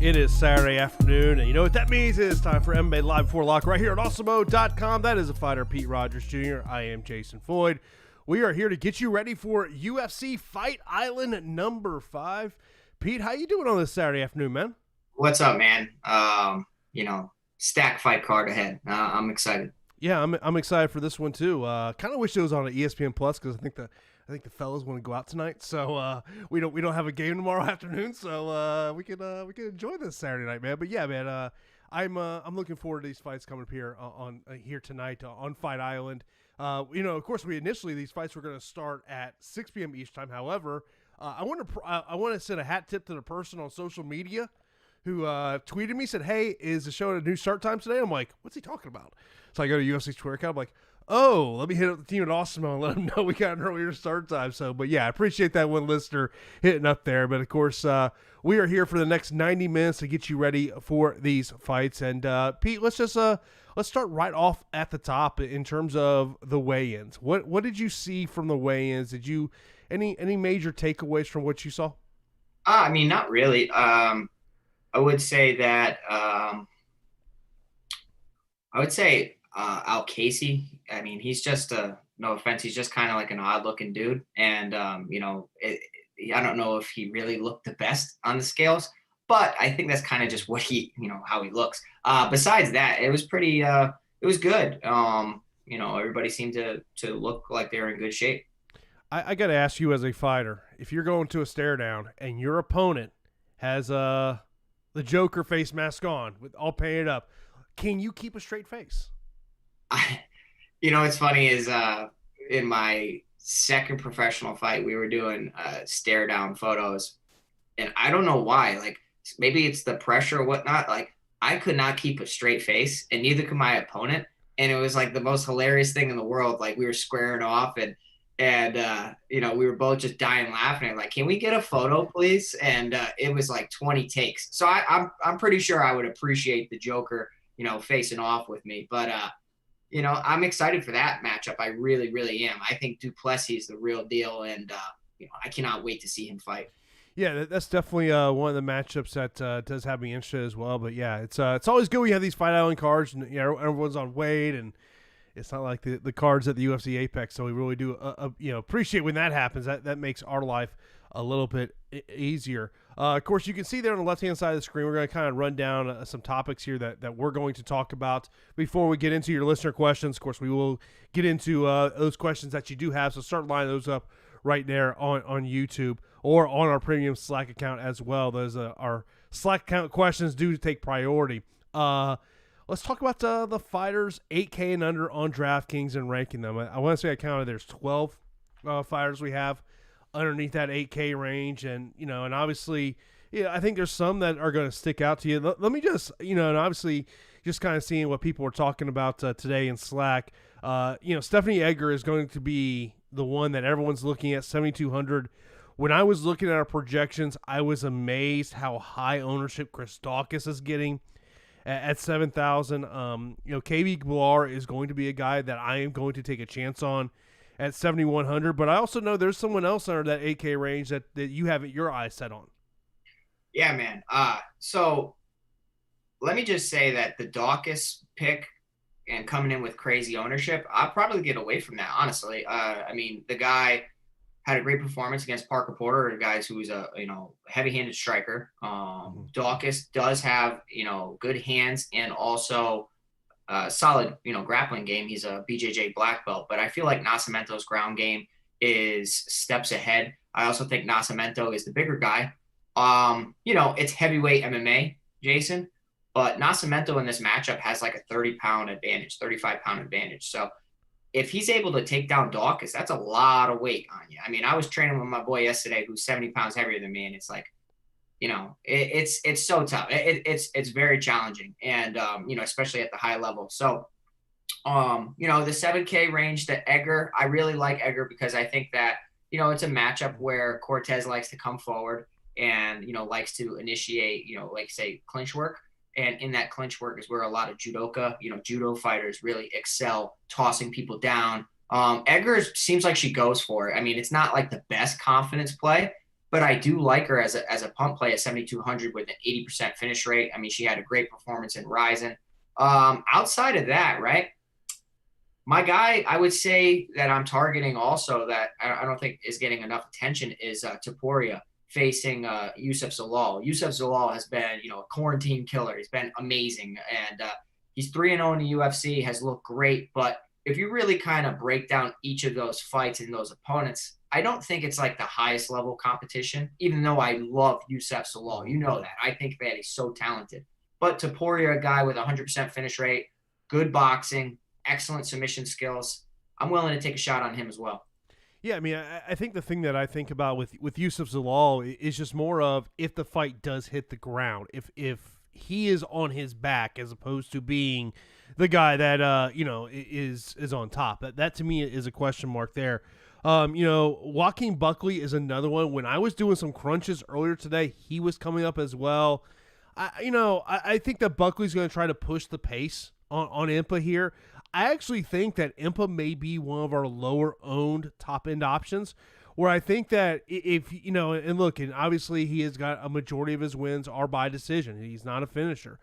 It is Saturday afternoon, and you know what that means? It is time for MMA Live Before Lock right here at Awesemo.com. That is a fighter, Pete Rogers Jr. I am Jason Floyd. We are here to get you ready for UFC Fight Island number 5. Pete, how you doing on this Saturday afternoon, man? What's up, man? Stack fight card ahead. I'm excited. Yeah, I'm excited for this one too. Kind of wish it was on ESPN Plus because I think the fellas want to go out tonight. So we don't have a game tomorrow afternoon, so we can enjoy this Saturday night, man. But yeah, man, I'm looking forward to these fights coming up here on here tonight on Fight Island. Of course, these fights were going to start at 6 p.m. each time. However, I want to send a hat tip to the person on social media who tweeted me, said, "Hey, is the show at a new start time today?" I'm like, "What's he talking about?" So I go to UFC's Twitter account. I'm like, "Oh, let me hit up the team at Awesemo and let them know we got an earlier start time." So, but yeah, I appreciate that one listener hitting up there. But of course, we are here for the next 90 minutes to get you ready for these fights. And Pete, let's start right off at the top in terms of the weigh-ins. What did you see from the weigh-ins? Did you any major takeaways from what you saw? Not really. I would say that Al Casey. I mean, he's just no offense, he's just kind of like an odd-looking dude, and I don't know if he really looked the best on the scales, but I think that's kind of just what how he looks. Besides that, it was pretty. It was good. Everybody seemed to look like they're in good shape. I got to ask you, as a fighter, if you're going to a stare down and your opponent has the Joker face mask on with all painted up, can you keep a straight face? What's funny is in my second professional fight, we were doing stare down photos, and I don't know why. Like, maybe it's the pressure or whatnot. Like, I could not keep a straight face, and neither could my opponent. And it was like the most hilarious thing in the world. Like, we were squaring off, and we were both just dying laughing. Like, can we get a photo, please? And it was like 20 takes. So I'm pretty sure I would appreciate the Joker, facing off with me. But I'm excited for that matchup. I really, really am. I think Duplessis is the real deal, and I cannot wait to see him fight. Yeah, that's definitely one of the matchups that does have me interested as well. But yeah, it's always good when you have these Fight Island cards, and everyone's on weight, and it's not like the cards at the UFC Apex. So we really do appreciate when that happens. That makes our life a little bit easier. Of course, you can see there on the left-hand side of the screen, we're going to kind of run down some topics here that we're going to talk about before we get into your listener questions. Of course, we will get into those questions that you do have, so start lining those up right there on YouTube or on our premium Slack account as well. Those our Slack account questions do take priority. Let's talk about the fighters 8K and under on DraftKings and ranking them. I want to say I counted there's 12 fighters we have underneath that 8K range, and obviously, I think there's some that are going to stick out to you. Let me just, and obviously, just kind of seeing what people are talking about today in Slack. Stephanie Egger is going to be the one that everyone's looking at, 7,200. When I was looking at our projections, I was amazed how high ownership Chris Daukaus is getting at 7,000. KB Blar is going to be a guy that I am going to take a chance on at 7,100, but I also know there's someone else under that 8K range that you have your eyes set on. Yeah, man. So let me just say that the Daukaus pick and coming in with crazy ownership, I'll probably get away from that, honestly. The guy had a great performance against Parker Porter, a guy who's a heavy-handed striker. Daukaus does have good hands and also solid grappling game. He's a BJJ black belt, but I feel like Nascimento's ground game is steps ahead. I also think Nascimento is the bigger guy. It's heavyweight MMA, Jason, but Nascimento in this matchup has like a 30-pound advantage, 35-pound advantage. So if he's able to take down Daukaus, that's a lot of weight on you. I mean, I was training with my boy yesterday who's 70 pounds heavier than me, and it's like, it's so tough. It's very challenging, and especially at the high level. So, the 7K range, the Egger, I really like Egger because I think that it's a matchup where Cortez likes to come forward and likes to initiate say clinch work, and in that clinch work is where a lot of judo fighters really excel, tossing people down. Egger seems like she goes for it. I mean, it's not like the best confidence play, but I do like her as a pump play at 7,200 with an 80% finish rate. I mean, she had a great performance in Ryzen. Outside of that, right? My guy, I would say that I'm targeting also that I don't think is getting enough attention is Taporia facing Yusuf Zalal. Yusuf Zalal has been, a quarantine killer. He's been amazing, and he's 3-0 in the UFC, has looked great. But if you really kind of break down each of those fights and those opponents, I don't think it's like the highest level competition, even though I love Yusuf Zalal. You know that. I think that he's so talented. But Taporia, a guy with 100% finish rate, good boxing, excellent submission skills. I'm willing to take a shot on him as well. Yeah, I mean, I think the thing that I think about with Yusuf Zalal is just more of if the fight does hit the ground, if he is on his back as opposed to being the guy that is on top. That to me is a question mark there. Joaquin Buckley is another one. When I was doing some crunches earlier today, he was coming up as well. I think that Buckley's going to try to push the pace on Impa here. I actually think that Impa may be one of our lower owned top end options, where I think that if and look, and obviously he has got a majority of his wins are by decision. He's not a finisher.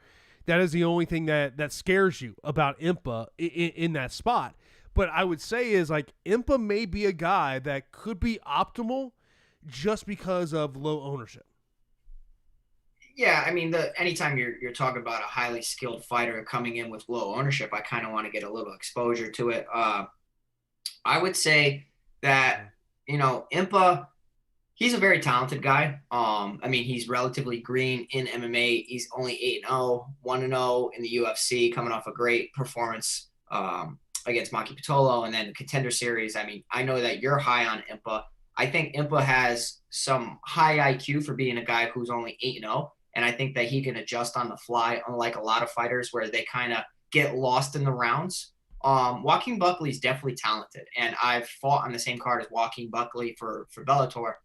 That is the only thing that scares you about Impa in that spot. But I would say is like Impa may be a guy that could be optimal just because of low ownership. Yeah, I mean, anytime you're talking about a highly skilled fighter coming in with low ownership, I kind of want to get a little exposure to it. I would say that Impa, he's a very talented guy. I mean, he's relatively green in MMA. He's only 8-0, 1-0 in the UFC, coming off a great performance against Maki Pitolo, and then the Contender Series. I mean, I know that you're high on Impa. I think Impa has some high IQ for being a guy who's only 8-0. And I think that he can adjust on the fly, unlike a lot of fighters where they kind of get lost in the rounds. Joaquin Buckley is definitely talented. And I've fought on the same card as Joaquin Buckley for Bellator.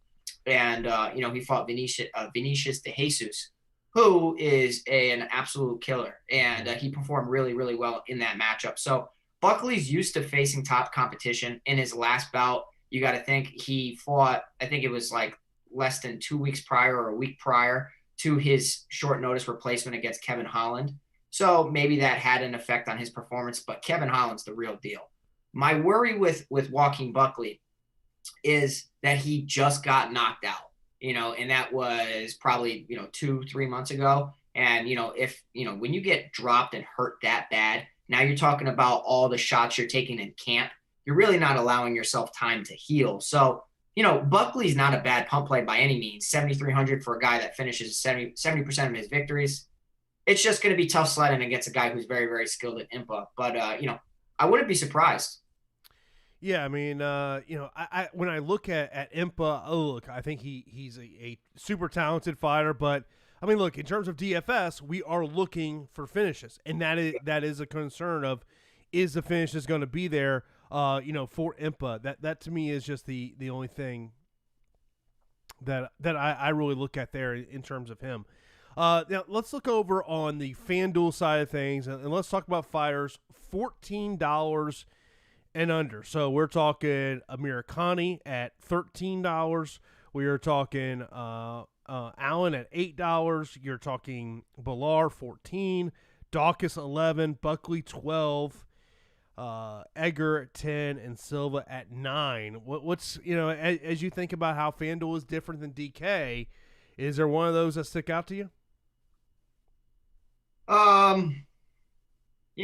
And, he fought Vinicius de Jesus, who is an absolute killer. And he performed really, really well in that matchup. So Buckley's used to facing top competition. In his last bout, you got to think he fought, I think it was like less than 2 weeks prior or a week prior to his short notice replacement against Kevin Holland. So maybe that had an effect on his performance, but Kevin Holland's the real deal. My worry with Joaquin Buckley is that he just got knocked out, and that was probably, 2-3 months ago. And, when you get dropped and hurt that bad, now you're talking about all the shots you're taking in camp. You're really not allowing yourself time to heal. So, Buckley's not a bad pump play by any means. 7,300 for a guy that finishes 70% of his victories. It's just going to be tough sledding against a guy who's very, very skilled at Impa. But, I wouldn't be surprised. Yeah, I mean, I when I look at Impa, I think he's a super talented fighter. But, I mean, look, in terms of DFS, we are looking for finishes. And that is a concern of, is the finishes going to be there? For Impa, that to me is just the only thing that I really look at there in terms of him. Now let's look over on the FanDuel side of things, and let's talk about fighters $14 and under. So we're talking Amir Khani at $13. We are talking Allen at $8. You're talking Bilar $14, Dawkins $11, Buckley $12. Edgar at 10 and Silva at 9. What's as you think about how FanDuel is different than DK, is there one of those that stick out to you?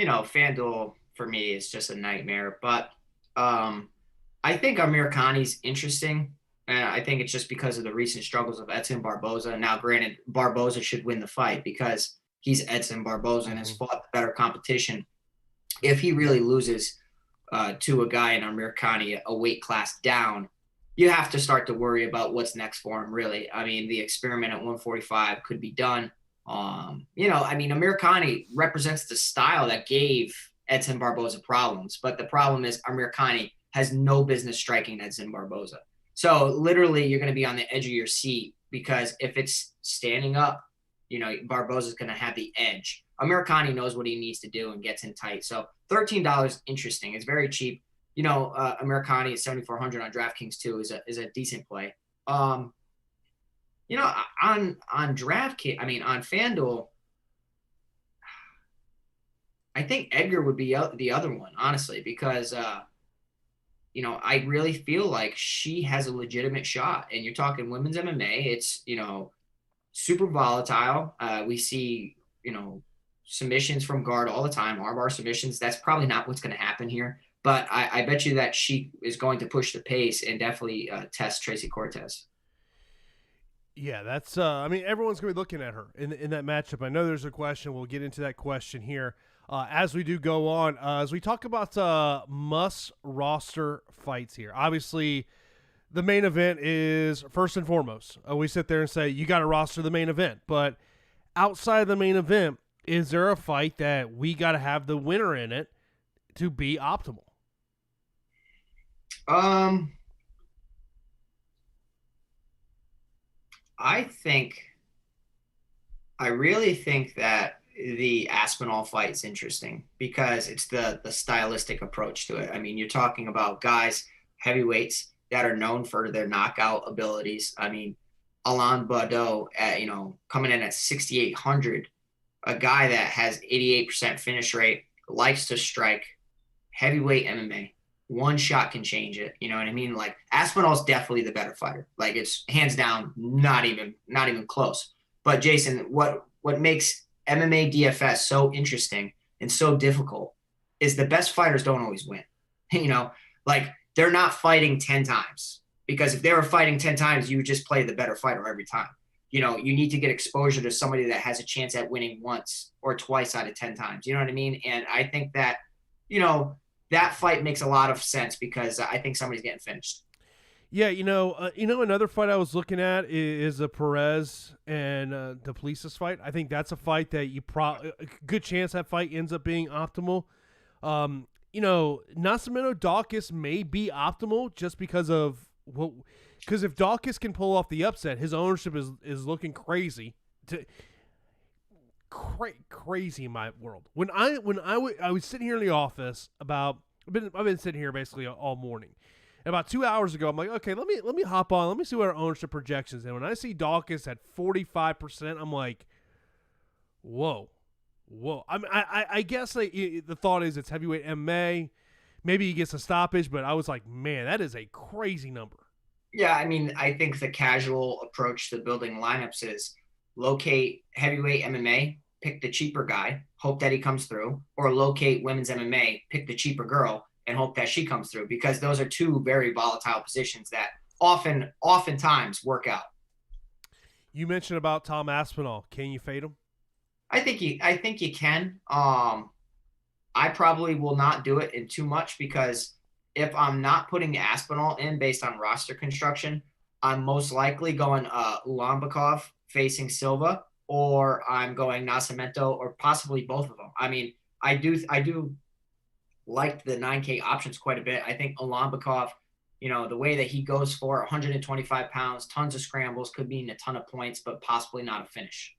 FanDuel for me is just a nightmare, but I think Amir Khani's interesting, and I think it's just because of the recent struggles of Edson Barboza. Now, granted, Barboza should win the fight because he's Edson Barboza and has fought the better competition. If he really loses to a guy in Amir Khani, a weight class down, you have to start to worry about what's next for him, really. I mean, the experiment at 145 could be done. Amir Khani represents the style that gave Edson Barboza problems, but the problem is Amir Khani has no business striking Edson Barboza. So literally you're going to be on the edge of your seat because if it's standing up, Barboza's going to have the edge. Amir Khani knows what he needs to do and gets in tight. So $13, interesting. It's very cheap. Amir Khani at 7,400 on DraftKings too is a decent play. On DraftKings, I mean on FanDuel, I think Edgar would be the other one, honestly, because I really feel like she has a legitimate shot. And you're talking women's MMA, it's super volatile. We see submissions from guard all the time, armbar submissions. That's probably not what's going to happen here. But I bet you that she is going to push the pace and definitely test Tracy Cortez. Yeah, that's. I mean, everyone's going to be looking at her in that matchup. I know there's a question. We'll get into that question here as we do go on. As we talk about must roster fights here. Obviously, the main event is first and foremost. We sit there and say you got to roster the main event, but outside of the main event, is there a fight that we got to have the winner in it to be optimal? I really think that the Aspinall fight is interesting because it's the stylistic approach to it. I mean, you're talking about guys, heavyweights that are known for their knockout abilities. I mean, Alain Baudot at coming in at 6,800, a guy that has 88% finish rate, likes to strike, heavyweight MMA. One shot can change it. You know what I mean? Like Aspinall's definitely the better fighter. Like it's hands down, not even close. But Jason, what makes MMA DFS so interesting and so difficult is the best fighters don't always win. Like they're not fighting 10 times because if they were fighting 10 times, you would just play the better fighter every time. You need to get exposure to somebody that has a chance at winning once or twice out of 10 times. You know what I mean? And I think that, that fight makes a lot of sense because I think somebody's getting finished. Yeah, another fight I was looking at is a Perez and Duplessis fight. I think that's a fight that a good chance that fight ends up being optimal. Nascimento Dawkins may be optimal just because if Dawkins can pull off the upset, his ownership is looking crazy. Crazy in my world. When I was sitting here in the office I've been sitting here basically all morning. And about 2 hours ago, I'm like, okay, let me hop on. Let me see what our ownership projections. And when I see Dawkins at 45%, I'm like, whoa. I guess the thought is it's heavyweight MMA. Maybe he gets a stoppage, but I was like, man, that is a crazy number. Yeah, I mean, I think the casual approach to building lineups is locate heavyweight MMA, pick the cheaper guy, hope that he comes through, or locate women's MMA, pick the cheaper girl, and hope that she comes through because those are two very volatile positions that oftentimes work out. You mentioned about Tom Aspinall. Can you fade him? I think you can. I probably will not do it in too much because if I'm not putting Aspinall in based on roster construction, I'm most likely going Ulanbekov facing Silva, or I'm going Nascimento, or possibly both of them. I mean, I do like the 9K options quite a bit. I think Ulanbekov, the way that he goes for 125 pounds, tons of scrambles, could mean a ton of points, but possibly not a finish.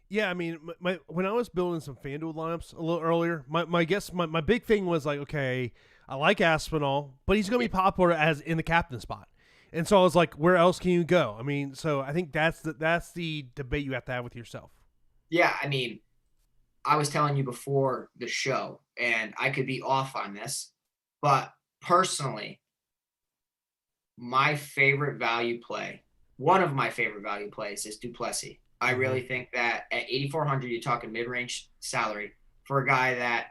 Yeah, I mean, when I was building some FanDuel lineups a little earlier, my big thing was like, okay, I like Aspinall, but he's going to be popular as in the captain spot. And so I was like, where else can you go? I mean, so I think that's the debate you have to have with yourself. Yeah, I mean, I was telling you before the show, and I could be off on this, but personally, my favorite value play, one of my favorite value plays is Duplessis. I really think that at 8,400, you're talking mid-range salary for a guy that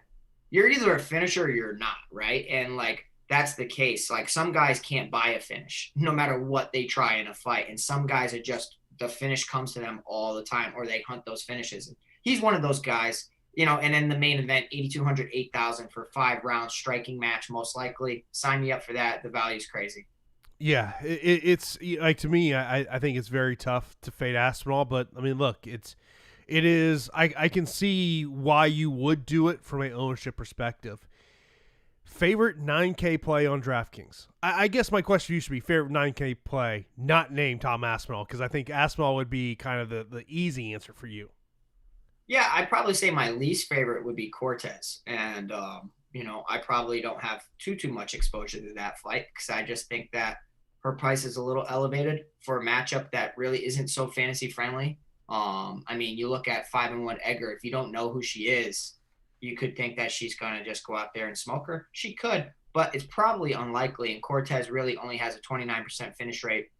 you're either a finisher or you're not, right? And like that's the case. Like some guys can't buy a finish no matter what they try in a fight, and some guys are just the finish comes to them all the time, or they hunt those finishes. And he's one of those guys, And then the main event, 8,200, 8,000 for 5 rounds striking match, most likely. Sign me up for that. The value's crazy. Yeah, it's like to me, I think it's very tough to fade Aspinall, but I mean, look, it is. I can see why you would do it from an ownership perspective. Favorite 9K play on DraftKings? I guess my question used to be favorite 9K play, not named Tom Aspinall, because I think Aspinall would be kind of the easy answer for you. Yeah, I'd probably say my least favorite would be Cortez, and I probably don't have too much exposure to that fight because I just think that her price is a little elevated for a matchup that really isn't so fantasy friendly. I mean, you look at 5-1 Edgar. If you don't know who she is, you could think that she's going to just go out there and smoke her. She could, but it's probably unlikely. And Cortez really only has a 29% finish rate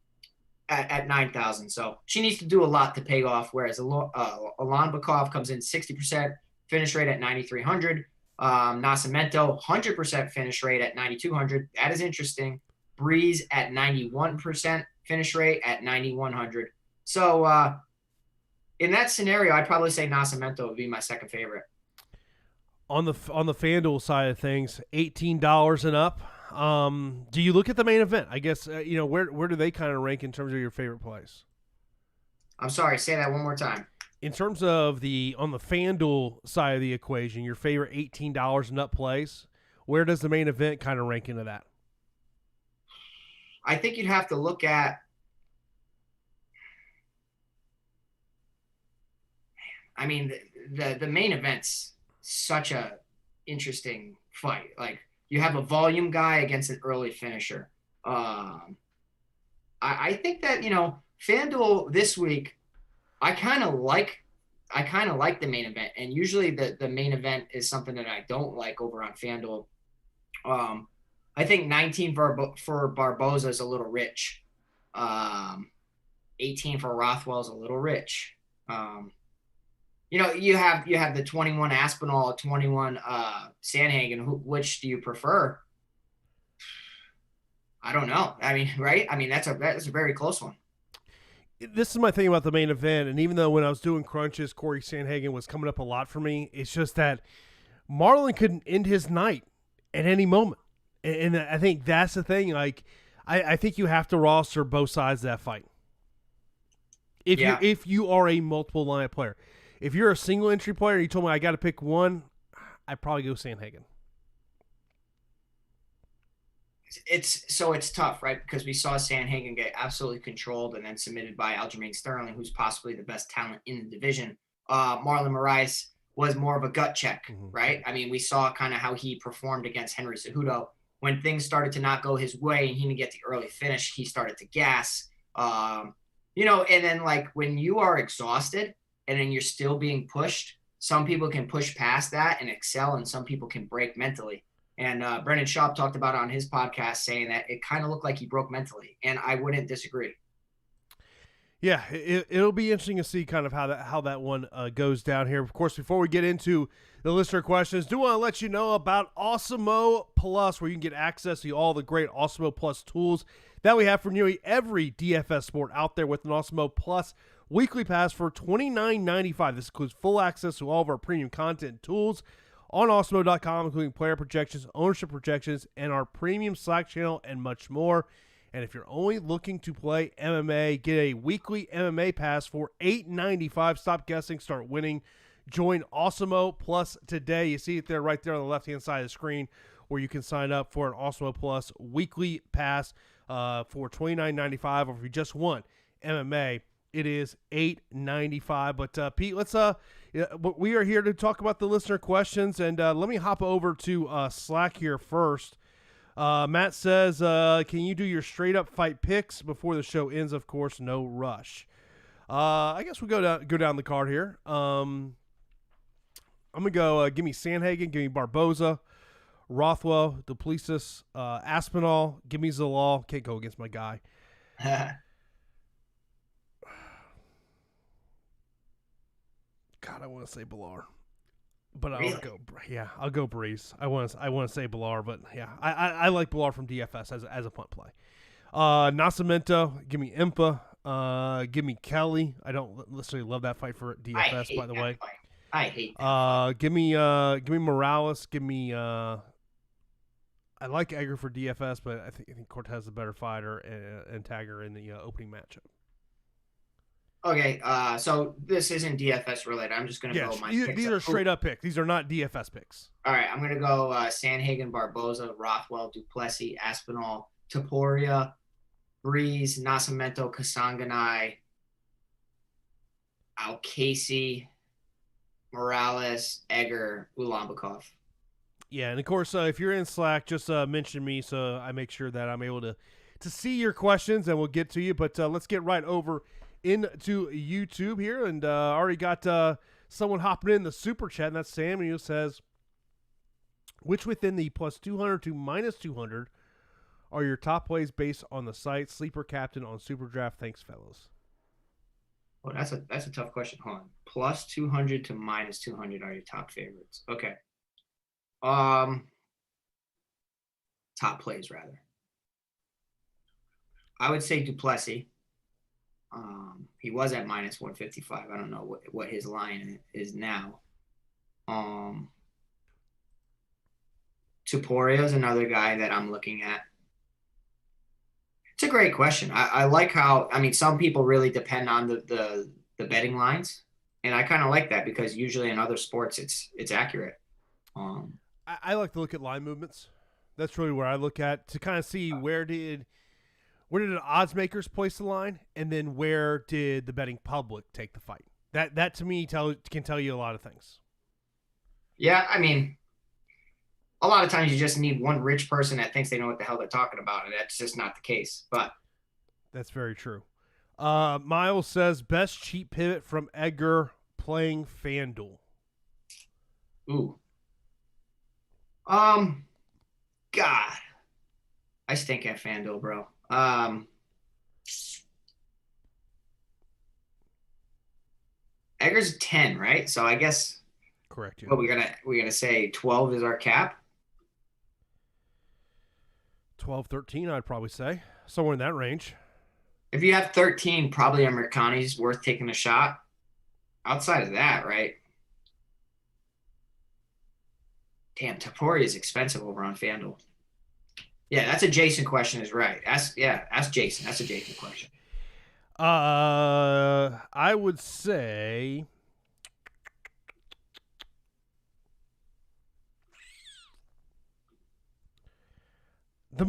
at 9,000. So she needs to do a lot to pay off. Whereas Alan Bakov comes in 60% finish rate at 9,300. Nascimento, 100% finish rate at 9,200. That is interesting. Breeze at 91% finish rate at 9,100. So in that scenario, I'd probably say Nascimento would be my second favorite. On the FanDuel side of things, $18 and up. Do you look at the main event? I guess where do they kind of rank in terms of your favorite plays? I'm sorry, say that one more time. In terms of on the FanDuel side of the equation, your favorite $18 and up plays, where does the main event kind of rank into that? I think you'd have to look at. I mean, the main event's such a interesting fight. Like, you have a volume guy against an early finisher. I think that, FanDuel this week, I kind of like the main event. And usually the main event is something that I don't like over on FanDuel. I think 19 for Barboza is a little rich. 18 for Rothwell is a little rich. You have the 21 Aspinall, 21 Sandhagen. Which do you prefer? I don't know. I mean, right? I mean, that's a very close one. This is my thing about the main event, and even though when I was doing crunches, Corey Sandhagen was coming up a lot for me, it's just that Marlon couldn't end his night at any moment. And I think that's the thing. Like, I think you have to roster both sides of that fight. If you are a multiple lineup player. If you're a single entry player and you told me I got to pick one, I'd probably go Sandhagen. It's tough, right? Because we saw Sandhagen get absolutely controlled and then submitted by Aljamain Sterling, who's possibly the best talent in the division. Marlon Moraes was more of a gut check, right? I mean, we saw kind of how he performed against Henry Cejudo. When things started to not go his way and he didn't get the early finish, he started to gas. And then, like, when you are exhausted and then you're still being pushed, some people can push past that and excel, and some people can break mentally. And Brendan Schaub talked about it on his podcast, saying that it kind of looked like he broke mentally, and I wouldn't disagree. Yeah, it'll be interesting to see kind of how that one goes down here. Of course, before we get into the listener questions, do want to let you know about Awesemo Plus, where you can get access to all the great Awesemo Plus tools that we have for nearly every DFS sport out there with an Awesemo Plus weekly pass for $29.95. This includes full access to all of our premium content and tools on Awesemo.com, including player projections, ownership projections, and our premium Slack channel, and much more. And if you're only looking to play MMA, get a weekly MMA pass for $8.95. Stop guessing, start winning. Join Awesemo Plus today. You see it there, right there on the left-hand side of the screen, where you can sign up for an Awesemo Plus weekly pass for $29.95. Or if you just want MMA, it is $8.95. But Pete, let's we are here to talk about the listener questions, and let me hop over to Slack here first. Matt says, can you do your straight up fight picks before the show ends? Of course, no rush. I guess we'll go down the card here. I'm gonna go. Give me Sandhagen. Give me Barboza, Rothwell, Duplessis, Aspinall. Give me Zalal. Can't go against my guy. God, I want to say Bilar, but Really? I'll go Breeze. I want to say Bilar, but yeah, I like Bilar from DFS as a punt play. Nascimento, give me Impa, give me Kelly. I don't necessarily love that fight for DFS, by the way. Fight. I hate that. Give me Morales. Give me. I like Edgar for DFS, but I think Cortez is a better fighter and Tagger in the opening matchup. Okay, so this isn't DFS related. I'm just going to go my picks. These are straight up picks. These are not DFS picks. All right, I'm going to go Sandhagen, Barboza, Rothwell, Duplessis, Aspinall, Taporia, Breeze, Nascimento, Kasanganay, Alcasi, Morales, Edgar, Ulambakov. Yeah, and of course, if you're in Slack, just mention me so I make sure that I'm able to to see your questions, and we'll get to you. But let's get right over into YouTube here, and already got someone hopping in the super chat, and that's Sam, who says, which within the plus 200 to minus 200 are your top plays based on the site? Sleeper captain on Super Draft. Thanks, fellas. Oh, that's a tough question. Hold on. Plus 200 to minus 200 are your top favorites. Okay. Top plays rather. I would say Duplessis. He was at minus 155. I don't know what his line is now. Tuporia is another guy that I'm looking at. It's a great question. I like how, I mean, some people really depend on the betting lines, and I kind of like that because usually in other sports it's accurate. I like to look at line movements. That's really where I look at to kind of see where did the odds makers place the line, and then where did the betting public take the fight. That to me can tell you a lot of things. Yeah, I mean, a lot of times you just need one rich person that thinks they know what the hell they're talking about, and that's just not the case. But that's very true. Miles says best cheap pivot from Edgar playing FanDuel. Ooh. God, I stink at FanDuel, bro. Edgar's 10, right? So I guess correct. Yeah. What we're gonna say 12 is our cap. 12, 13, I'd probably say somewhere in that range. If you have 13, probably Americani's worth taking a shot. Outside of that, right? Damn, Tapori is expensive over on FanDuel. Yeah, that's a Jason question. Is right. Ask Jason. That's a Jason question. I would say the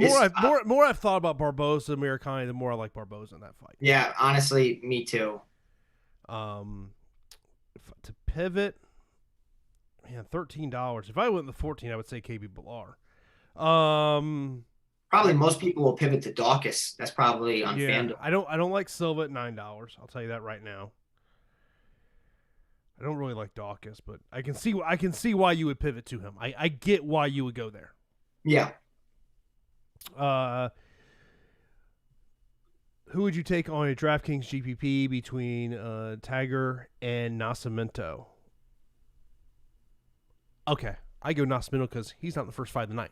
more I've thought about Barboza and Americani, the more I like Barboza in that fight. Yeah, honestly, me too. To pivot, man, $13. If I went in the 14, I would say KB Billar. Probably most people will pivot to Dawkins. That's probably on FanDuel. I don't like Silva at $9. I'll tell you that right now. I don't really like Dawkins, but I can see why you would pivot to him. I get why you would go there. Yeah. Who would you take on a DraftKings GPP between Tiger and Nascimento? Okay, I go Nascimento because he's not in the first fight of the night.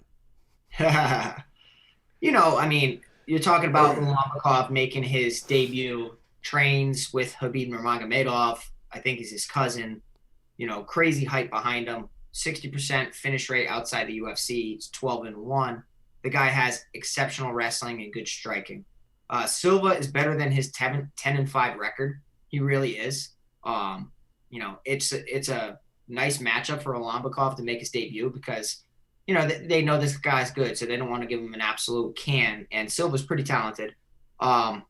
You know, I mean, you're talking about Ulanbekov making his debut, trains with Khabib Nurmagomedov. I think he's his cousin. You know, crazy hype behind him. 60% finish rate outside the UFC. It's 12-1. The guy has exceptional wrestling and good striking. Silva is better than his 10-5 record. He really is. You know, it's a nice matchup for Ulanbekov to make his debut because, you know, they know this guy's good, so they don't want to give him an absolute can. And Silva's pretty talented. But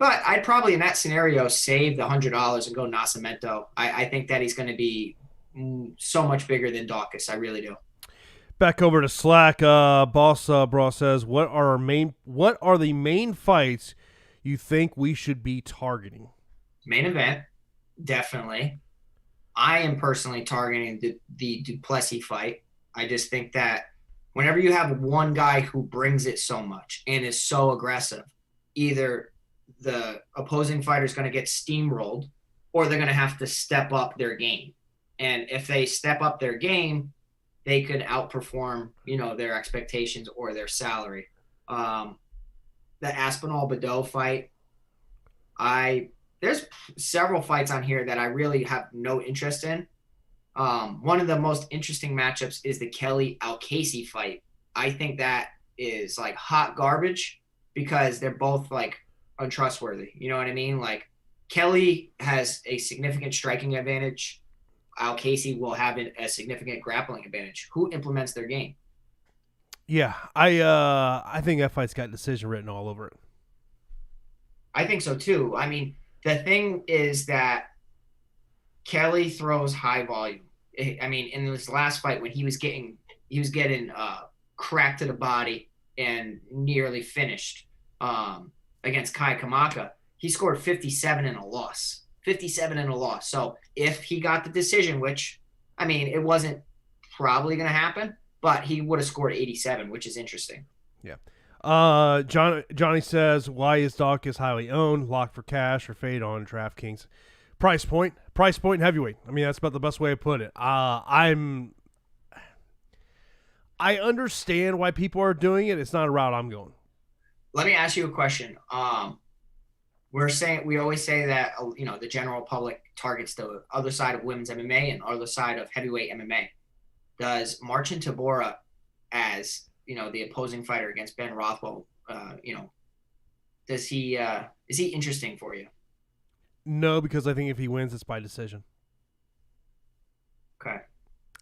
I'd probably, in that scenario, save the $100 and go Nascimento. I think that he's going to be so much bigger than Dawkins. I really do. Back over to Slack. Boss Bra says, what are the main fights you think we should be targeting? Main event, definitely. I am personally targeting the Duplessis fight. I just think that whenever you have one guy who brings it so much and is so aggressive, either the opposing fighter is going to get steamrolled or they're going to have to step up their game. And if they step up their game, they could outperform, you know, their expectations or their salary. The Aspinall Badeau fight, there's several fights on here that I really have no interest in. One of the most interesting matchups is the Kelly Al-Casey fight. I think that is like hot garbage because they're both like untrustworthy. You know what I mean? Like Kelly has a significant striking advantage. Al-Casey will have a significant grappling advantage. Who implements their game? Yeah, I think that fight's got decision written all over it. I think so too. I mean, the thing is that Kelly throws high volume. I mean, in this last fight when he was getting cracked to the body and nearly finished against Kai Kamaka. He scored 57 in a loss. 57 in a loss. So if he got the decision, which, I mean, it wasn't probably going to happen, but he would have scored 87, which is interesting. Yeah. Johnny says, why is Dawkins highly owned? Lock for cash or fade on DraftKings? Price point, heavyweight. I mean, that's about the best way to put it. I understand why people are doing it. It's not a route I'm going. Let me ask you a question. We always say that, the general public targets the other side of women's MMA and other side of heavyweight MMA. Does Marcin Tybura, as the opposing fighter against Ben Rothwell, is he interesting for you? No, because I think if he wins, it's by decision. Okay.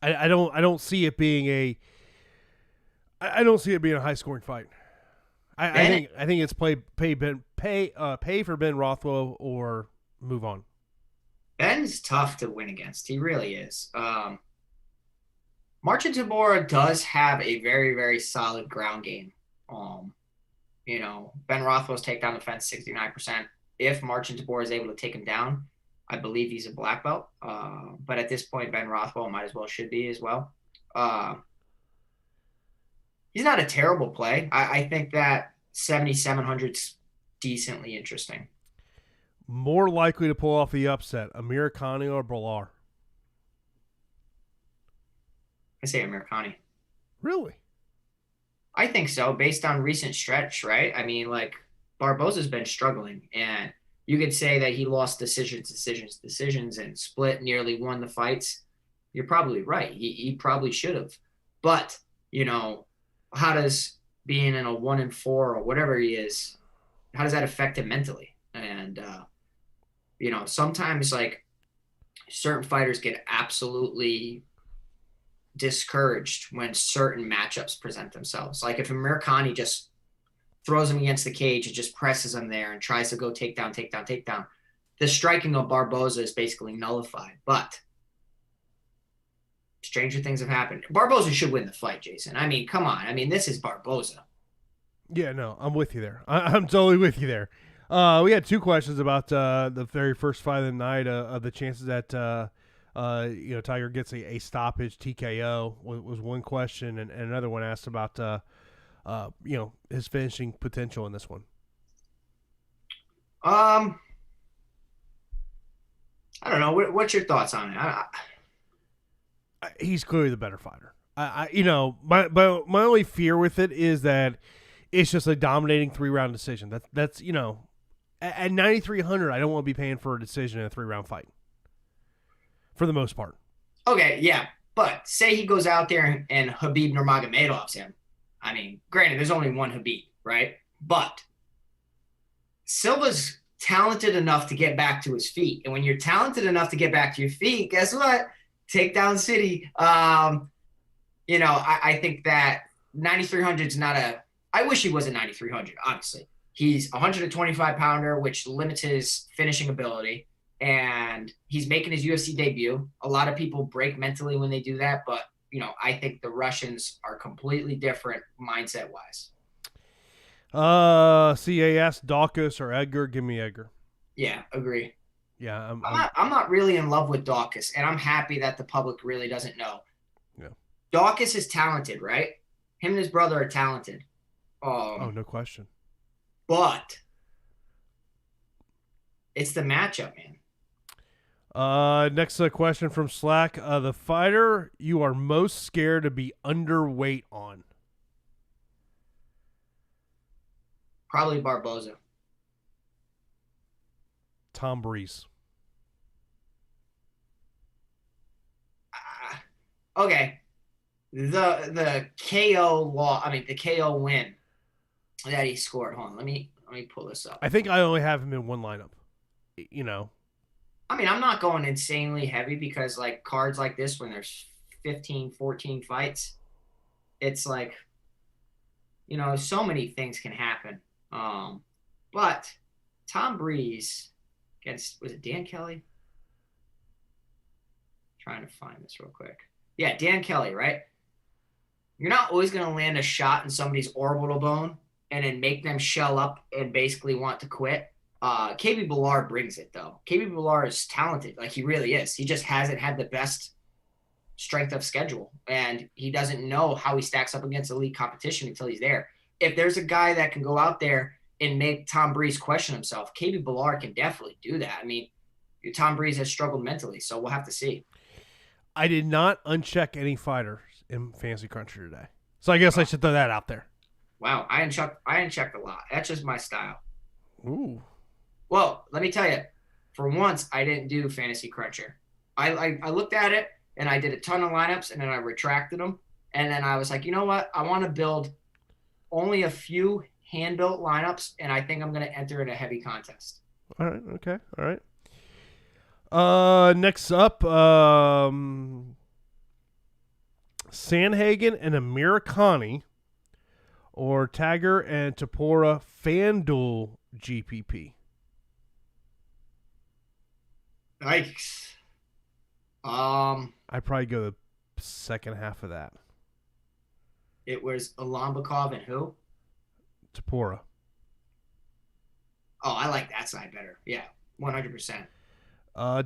I don't see it being a high scoring fight. I think it's pay for Ben Rothwell or move on. Ben's tough to win against. He really is. Marcin Tybura does have a very, very solid ground game. Ben Rothwell's takedown defense 69%. If Marcin Tybura is able to take him down, I believe he's a black belt. But at this point, Ben Rothwell might as well should be as well. He's not a terrible play. I think that 7,700's decently interesting. More likely to pull off the upset, Americani or Brawlar? I say Americani. Really? I think so, based on recent stretch, right? I mean, like, Barboza's been struggling, and you could say that he lost decisions, and Split nearly won the fights. You're probably right. He probably should have. But, how does being in a 1-4 or whatever he is, how does that affect him mentally? And, sometimes, like, certain fighters get absolutely discouraged when certain matchups present themselves. Like if Americani just throws him against the cage and just presses him there and tries to go takedown, the striking of Barboza is basically nullified. But stranger things have happened. Barboza should win the fight, Jason. I mean, come on. I mean, this is Barboza. Yeah, no, I'm with you there. I'm totally with you there. We had two questions about the very first fight of the night, of the chances that Tiger gets a stoppage TKO was one question, and another one asked about his finishing potential in this one. I don't know. What's your thoughts on it? He's clearly the better fighter. My only fear with it is that it's just a dominating 3-round decision. That's at 9,300, I don't want to be paying for a decision in a 3-round fight. For the most part. Okay, yeah. But say he goes out there and Khabib Nurmagomedovs him. I mean, granted, there's only one Khabib, right? But Silva's talented enough to get back to his feet. And when you're talented enough to get back to your feet, guess what? Takedown City. I think that 9,300 is not a – I wish he was a 9,300, honestly. He's a 125-pounder, which limits his finishing ability. And he's making his UFC debut. A lot of people break mentally when they do that, but I think the Russians are completely different mindset-wise. CAS, Dawkins or Edgar? Give me Edgar. Yeah, agree. Yeah, I'm not really in love with Dawkins, and I'm happy that the public really doesn't know. Yeah, Dawkins is talented, right? Him and his brother are talented. No question. But it's the matchup, man. Next question from Slack. The fighter you are most scared to be underweight on? Probably Barboza. Tom Breeze. Okay. The KO win that he scored. Hold on, let me pull this up. I think I only have him in one lineup. I mean, I'm not going insanely heavy because, like, cards like this, when there's 15, 14 fights, it's like, so many things can happen. But Tom Breeze against, was it Dan Kelly? Trying to find this real quick. Yeah, Dan Kelly, right? you're not always going to land a shot in somebody's orbital bone and then make them shell up and basically want to quit. KB Ballard brings it, though. KB Ballard is talented. Like, he really is. He just hasn't had the best strength of schedule, and he doesn't know how he stacks up against elite competition until he's there. If there's a guy that can go out there and make Tom Breeze question himself, KB Ballard can definitely do that. I mean, Tom Breeze has struggled mentally, so we'll have to see. I did not uncheck any fighters in Fantasy Cruncher today, so I guess I should throw that out there. Wow, I unchecked a lot. That's just my style. Ooh. Well, let me tell you, for once, I didn't do Fantasy Cruncher. I looked at it, and I did a ton of lineups, and then I retracted them. And then I was like, you know what? I want to build only a few hand-built lineups, and I think I'm going to enter in a heavy contest. All right. Okay. All right. Next up, Sandhagen and Americani, or Tagger and Tapora Fanduel GPP. Yikes. I'd probably go the second half of that. It was Alambakov and who? Tapora. Oh, I like that side better. Yeah, 100%.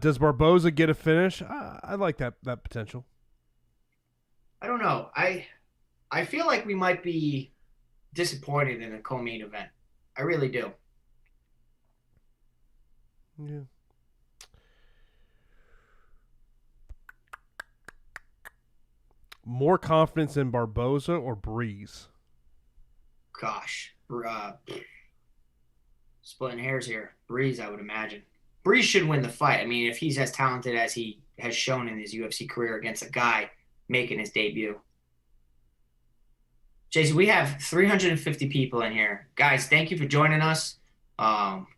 Does Barboza get a finish? I like that potential. I don't know. I feel like we might be disappointed in the co-main event. I really do. Yeah. More confidence in Barboza or Breeze? Gosh. Splitting hairs here. Breeze, I would imagine. Breeze should win the fight. I mean, if he's as talented as he has shown in his UFC career against a guy making his debut. Jason, we have 350 people in here. Guys, thank you for joining us.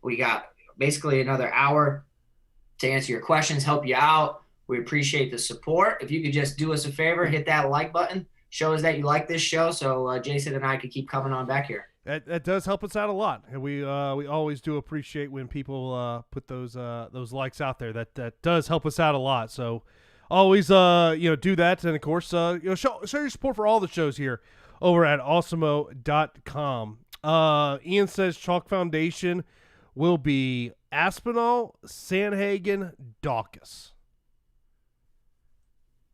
We got basically another hour to answer your questions, help you out. We appreciate the support. If you could just do us a favor, hit that like button. Show us that you like this show so Jason and I can keep coming on back here. That does help us out a lot, and we always do appreciate when people put those likes out there. That does help us out a lot. So always do that, and of course show your support for all the shows here over at Awesemo.com. Ian says Chalk Foundation will be Aspinall, Sandhagen, Dawkins.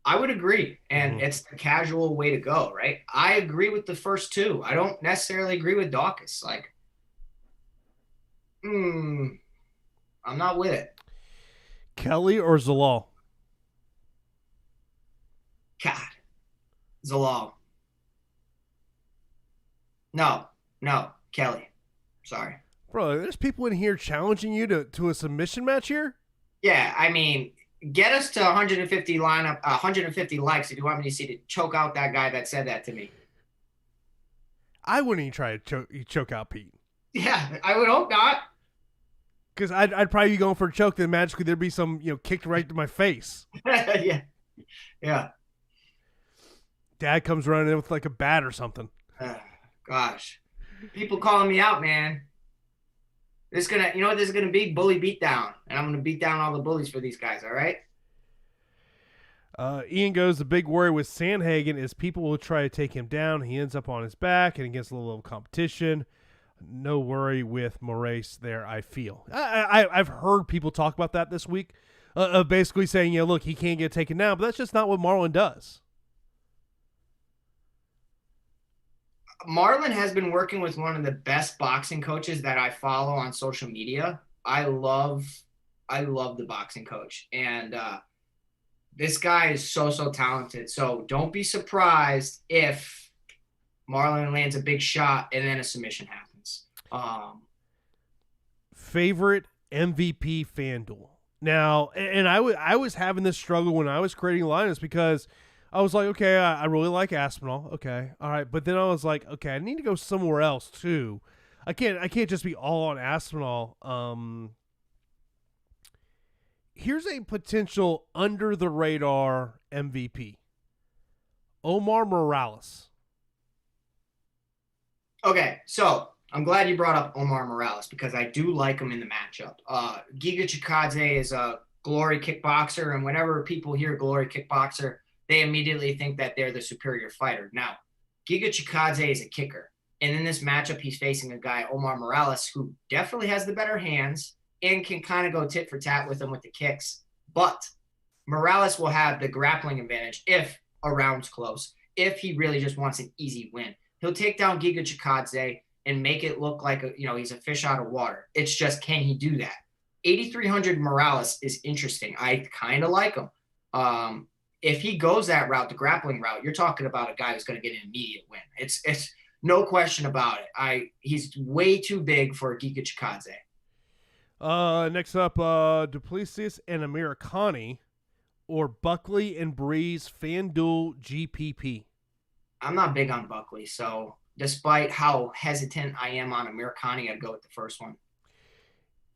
I would agree, and it's the casual way to go, right? I agree with the first two. I don't necessarily agree with Dawkins. Like, I'm not with it. Kelly or Zalal? God, Zalal. No, Kelly. Sorry. Bro, there's people in here challenging you to a submission match here? Yeah, I mean, get us to 150 likes if you want me to see to choke out that guy that said that to me. I wouldn't even try to choke out Pete. Yeah, I would hope not. Because I'd probably be going for a choke, then magically there'd be some kicked right to my face. Yeah. Dad comes running in with like a bat or something. Gosh, people calling me out, man. This is gonna be bully beatdown, and I'm gonna beat down all the bullies for these guys. All right. Ian goes, the big worry with Sandhagen is people will try to take him down. He ends up on his back and against a little level competition. No worry with Moraes there, I feel. I've heard people talk about that this week, of basically saying, look, he can't get taken down, but that's just not what Marlon does. Marlon has been working with one of the best boxing coaches that I follow on social media. I love the boxing coach, and this guy is so talented. So don't be surprised if Marlon lands a big shot and then a submission happens. Favorite MVP Fanduel. Now, and I was having this struggle when I was creating lineups because I was like, okay, I really like Aspinall. Okay, all right, but then I was like, okay, I need to go somewhere else too. I can't just be all on Aspinall. Here's a potential under the radar MVP. Omar Morales. Okay, so I'm glad you brought up Omar Morales because I do like him in the matchup. Giga Chikadze is a glory kickboxer, and whenever people hear glory kickboxer, they immediately think that they're the superior fighter. Now, Giga Chikadze is a kicker. And in this matchup, he's facing a guy, Omar Morales, who definitely has the better hands and can kind of go tit for tat with him with the kicks. But Morales will have the grappling advantage if a round's close, if he really just wants an easy win. He'll take down Giga Chikadze and make it look like he's a fish out of water. It's just, can he do that? 8,300 Morales is interesting. I kind of like him. If he goes that route, the grappling route, you're talking about a guy who's going to get an immediate win. It's no question about it. He's way too big for Giga Chikadze. Next up, Duplessis and Americani, or Buckley and Breeze FanDuel GPP. I'm not big on Buckley, so despite how hesitant I am on Americani, I'd go with the first one.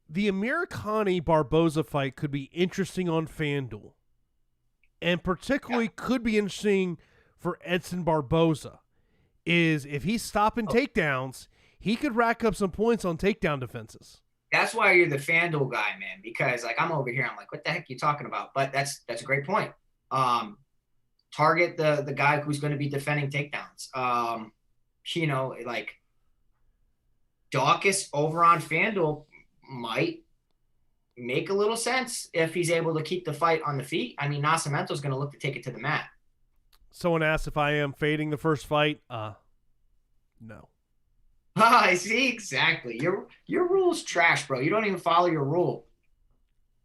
The Americani-Barboza fight could be interesting on FanDuel, and particularly could be interesting for Edson Barboza, is if he's stopping takedowns, he could rack up some points on takedown defenses. That's why you're the FanDuel guy, man, because like I'm over here, I'm like, what the heck are you talking about? But that's a great point. Target the guy who's going to be defending takedowns. Like Dawkins over on FanDuel might make a little sense if he's able to keep the fight on the feet. I mean, Nascimento's going to look to take it to the mat. Someone asked if I am fading the first fight. No. I see, exactly. Your rule's trash, bro. You don't even follow your rule.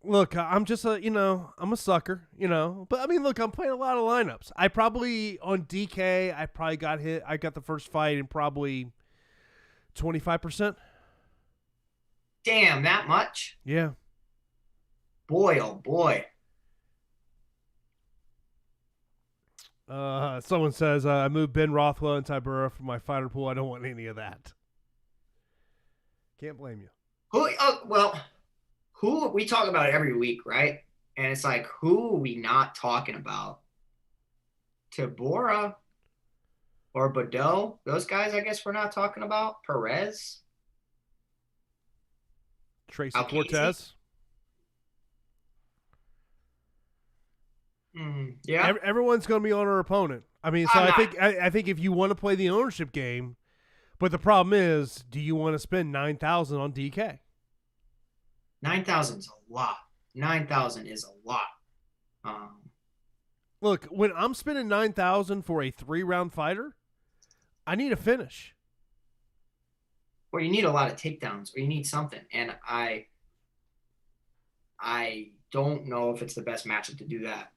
Look, I'm just I'm a sucker, But I mean, look, I'm playing a lot of lineups. I probably on DK, I probably got hit. I got the first fight in probably 25%. Damn, that much? Yeah. Boy, oh boy. Someone says I moved Ben Rothwell and Tybura from my fighter pool. I don't want any of that. Can't blame you. Who we talk about it every week, right? And it's like, who are we not talking about? Tybura or Bordeaux? Those guys, I guess we're not talking about. Perez, Tracy Cortez. Yeah, everyone's going to be on our opponent. I mean, so I think if you want to play the ownership game, but the problem is, do you want to spend 9,000 on DK? 9,000 is a lot. 9,000 is a lot. Look, when I'm spending 9,000 for a 3-round fighter, I need a finish. Or you need a lot of takedowns, or you need something, and I don't know if it's the best matchup to do that.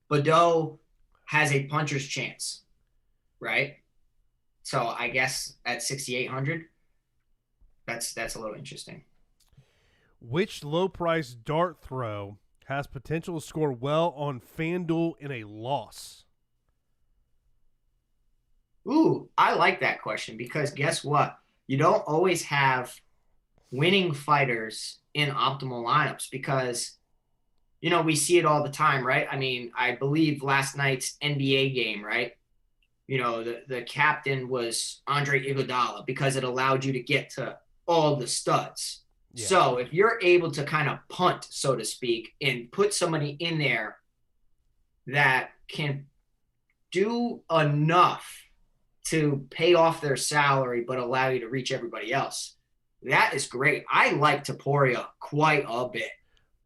Bordeaux has a puncher's chance, right? So I guess at 6,800, that's a little interesting. Which low-price dart throw has potential to score well on FanDuel in a loss? Ooh, I like that question because guess what? You don't always have winning fighters in optimal lineups because, we see it all the time, right? I mean, I believe last night's NBA game, right? The captain was Andre Iguodala because it allowed you to get to all the studs. Yeah. So if you're able to kind of punt, so to speak, and put somebody in there that can do enough to pay off their salary but allow you to reach everybody else, that is great. I like Topuria quite a bit.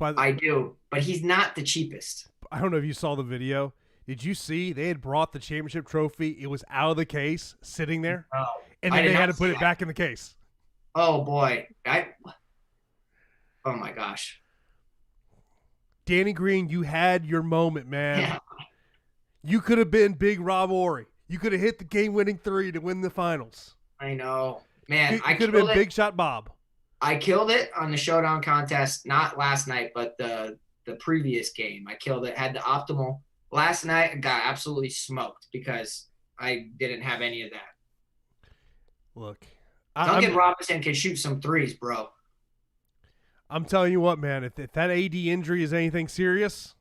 I do, but he's not the cheapest. I don't know if you saw the video. Did you see they had brought the championship trophy? It was out of the case, sitting there, and then they had to put it back in the case. Oh boy! Oh my gosh! Danny Green, you had your moment, man. Yeah. You could have been Big Rob Ory. You could have hit the game-winning 3 to win the finals. I know, man. I could have been Big Shot Bob. I killed it on the showdown contest, not last night, but the previous game. I killed it. Had the optimal. Last night, I got absolutely smoked because I didn't have any of that. Look, Duncan Robinson can shoot some threes, bro. I'm telling you what, man. If that AD injury is anything serious,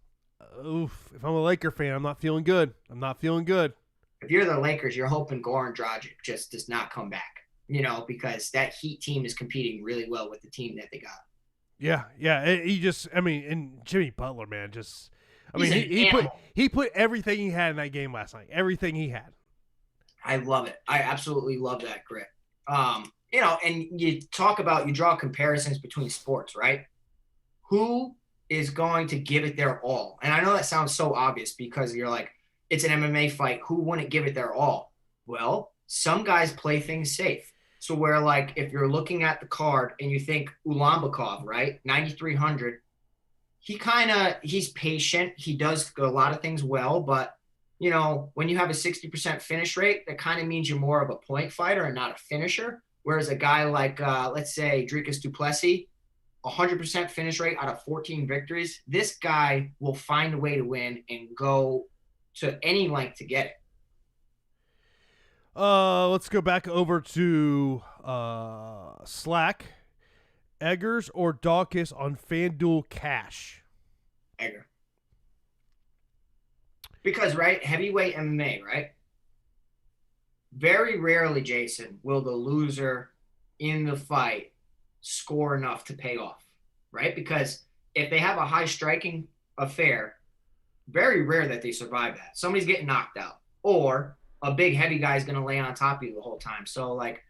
if I'm a Laker fan, I'm not feeling good. If you're the Lakers, you're hoping Goran Dragic just does not come back. Because that Heat team is competing really well with the team that they got. Yeah. And Jimmy Butler, man, he put everything he had in that game last night. Everything he had. I love it. I absolutely love that grit. And you draw comparisons between sports, right? Who is going to give it their all? And I know that sounds so obvious because you're like, it's an MMA fight. Who wouldn't give it their all? Well, some guys play things safe. So where like if you're looking at the card and you think Ulambakov, right? 9,300, he's patient. He does a lot of things well, but when you have a 60% finish rate, that kind of means you're more of a point fighter and not a finisher. Whereas a guy like, let's say, Dricus du Plessis, 100% finish rate out of 14 victories, this guy will find a way to win and go to any length to get it. Let's go back over to Slack. Eggers or Dawkins on FanDuel Cash? Egger. Because, right, heavyweight MMA, right? Very rarely, Jason, will the loser in the fight score enough to pay off, right? Because if they have a high striking affair, very rare that they survive that. Somebody's getting knocked out, or a big heavy guy is going to lay on top of you the whole time. So, like,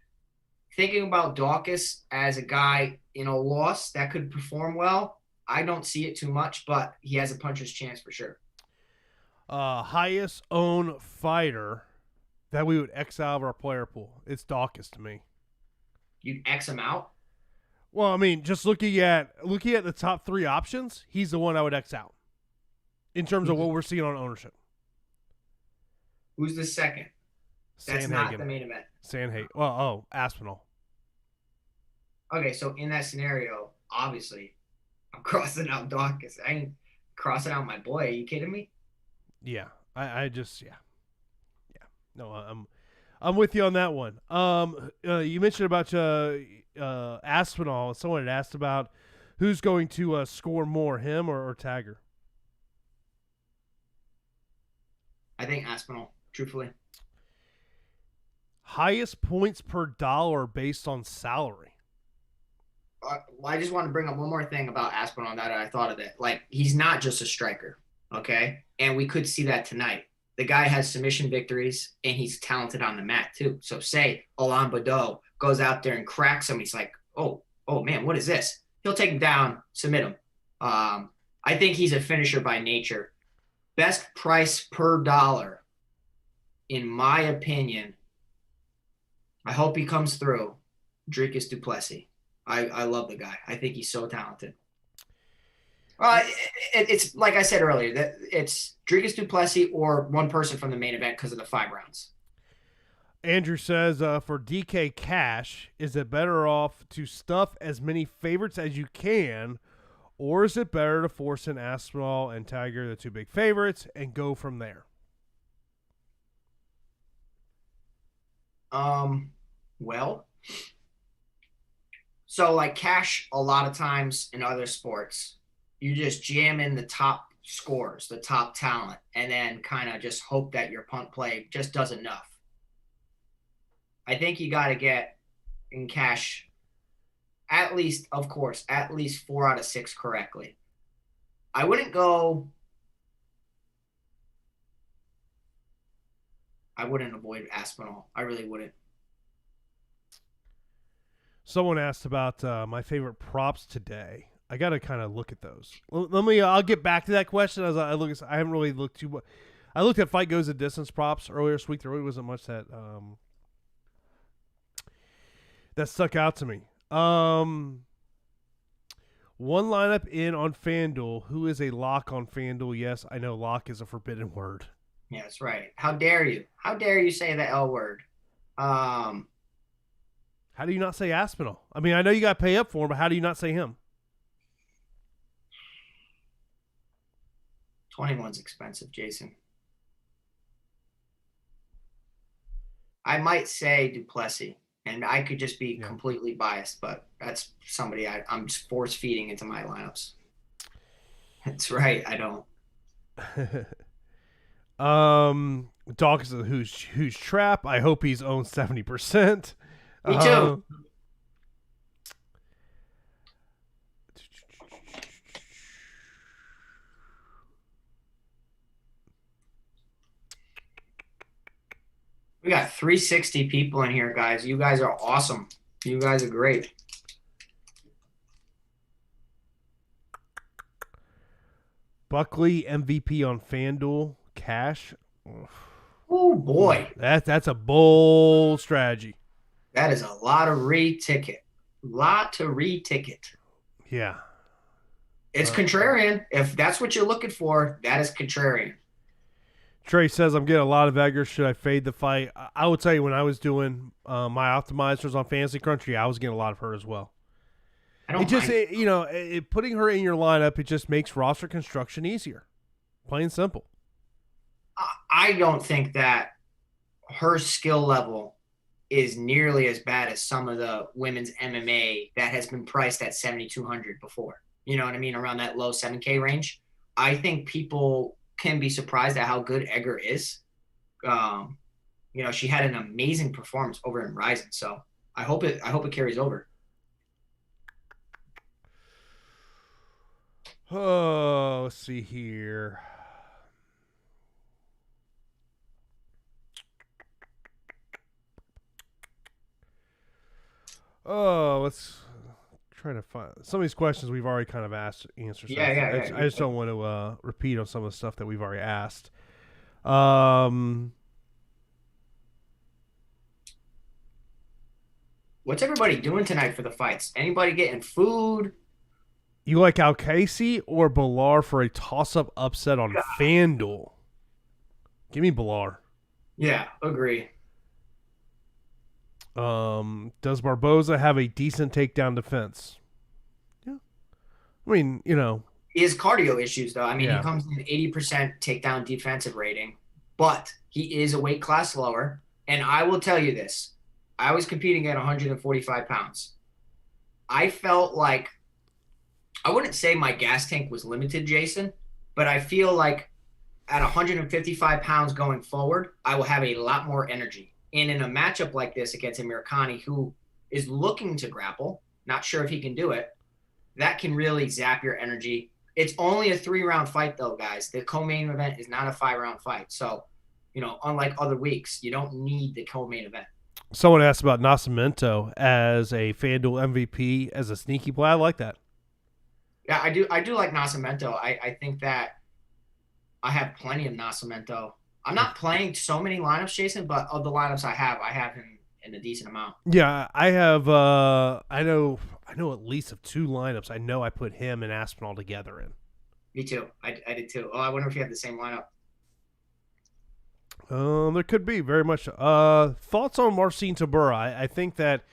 thinking about Dawkins as a guy in a loss that could perform well, I don't see it too much, but he has a puncher's chance for sure. Highest owned fighter that we would X out of our player pool. It's Dawkins to me. You'd X him out? Well, I mean, just looking at the top three options, he's the one I would X out in terms of what we're seeing on ownership. Who's the second? That's Sandhagen. not the main event. Sandhagen. Well, Aspinall. Okay, so in that scenario, obviously, I'm crossing out Dawkins. I ain't crossing out my boy. Are you kidding me? Yeah, I just yeah. No, I'm with you on that one. You mentioned about Aspinall. Someone had asked about who's going to score more, him or Tagger. I think Aspinall, truthfully. Highest points per dollar based on salary. I just want to bring up one more thing about Aspinall that I thought of it. Like, he's not just a striker, okay? And we could see that tonight. The guy has submission victories, and he's talented on the mat, too. So say Alain Baudot goes out there and cracks him. He's like, oh, man, what is this? He'll take him down, submit him. I think he's a finisher by nature. Best price per dollar, in my opinion, I hope he comes through, Dricus du Plessis. I love the guy. I think he's so talented. It's like I said earlier, that it's Dricus du Plessis or one person from the main event because of the 5 rounds. Andrew says, for DK Cash, is it better off to stuff as many favorites as you can, or is it better to force in Aspinall and Tiger, the 2 big favorites, and go from there? Well, so like Cash, a lot of times in other sports, you just jam in the top scores, the top talent, and then kind of just hope that your punt play just does enough. I think you got to get in Cash at least 4 out of 6 correctly. I wouldn't avoid Aspinall. I really wouldn't. Someone asked about my favorite props today. I got to kind of look at those. I'll get back to that question as I look. I haven't really looked too much. I looked at Fight Goes the Distance props earlier this week. There really wasn't much that stuck out to me. One lineup in on FanDuel. Who is a lock on FanDuel? Yes, I know lock is a forbidden word. Yeah, that's right. How dare you? How dare you say the L word? How do you not say Aspinall? I mean, I know you got to pay up for him, but how do you not say him? 21's expensive, Jason. I might say du Plessis, and I could just be completely biased, but that's somebody I'm force feeding into my lineups. That's right. I don't. Dawkins is a huge trap. I hope he's owned 70%. Me too. We got 360 people in here, guys. You guys are awesome. You guys are great. Buckley MVP on FanDuel cash. Oh boy, That's a bold strategy. that is a lottery ticket. Lot to re-ticket. Yeah. It's contrarian. If that's what you're looking for, that is contrarian. Trey says, I'm getting a lot of eggers. Should I fade the fight? I would tell you, when I was doing my optimizers on Fantasy Country, I was getting a lot of her as well. I don't mind. You know, putting her in your lineup, it just makes roster construction easier. Plain and simple. I don't think that her skill level is nearly as bad as some of the women's MMA that has been priced at 7,200 before. You know what I mean? Around that low 7K range. I think people can be surprised at how good Egger is. You know, she had an amazing performance over in Ryzen, so I hope it carries over. Oh, let's see here. Oh, let's try to find some of these questions we've already kind of answered. Yeah. I just don't want to repeat on some of the stuff that we've already asked. What's everybody doing tonight for the fights? Anybody getting food? You like Al-Casey or Bilar for a toss-up upset on FanDuel? Give me Bilar. Yeah, agree. Does Barboza have a decent takedown defense? Yeah. I mean, you know. He has cardio issues, though. I mean, Yeah. he comes in 80% takedown defensive rating, but he is a weight class lower. And I will tell you this. I was competing at 145 pounds. I felt like, I wouldn't say my gas tank was limited, Jason, but I feel like at 155 pounds going forward, I will have a lot more energy. And in a matchup like this against Amirkhani, who is looking to grapple, not sure if he can do it, that can really zap your energy. It's only a 3-round fight, though, guys. The co-main event is not a 5-round fight. So, you know, unlike other weeks, you don't need the co-main event. Someone asked about Nascimento as a FanDuel MVP as a sneaky play. I like that. Yeah, I do like Nascimento. I think that I have plenty of Nascimento. I'm not playing so many lineups, Jason, but of the lineups I have him in a decent amount. Yeah, I have. I know at least of 2 lineups. I know I put him and Aspinall together in. Me too. I did too. Oh, I wonder if you have the same lineup. There could be very much. Thoughts on Marcin Tybura? I think that.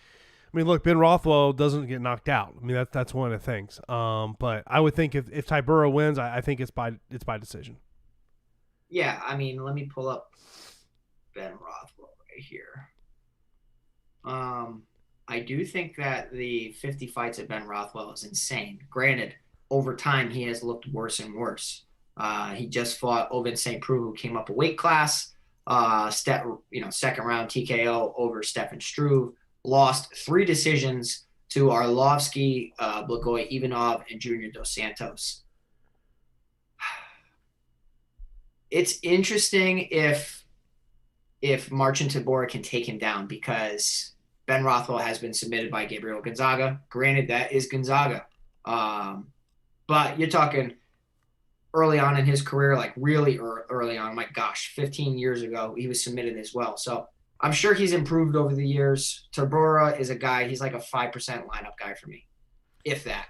I mean, look, Ben Rothwell doesn't get knocked out. I mean, that's one of the things. But I would think if Tybura wins, I think it's by decision. Yeah, I mean, let me pull up Ben Rothwell right here. I do think that the 50 fights of Ben Rothwell is insane. Granted, over time he has looked worse and worse. He just fought Ovince St. Preux, who came up a weight class. Second round TKO over Stefan Struve. Lost 3 decisions to Arlovsky, Blagoy Ivanov, and Junior Dos Santos. It's interesting if Marcin Tybura can take him down, because Ben Rothwell has been submitted by Gabriel Gonzaga. Granted, that is Gonzaga. But you're talking early on in his career, like really early on, my gosh, 15 years ago, he was submitted as well. So I'm sure he's improved over the years. Tybura is a guy, he's like a 5% lineup guy for me, if that.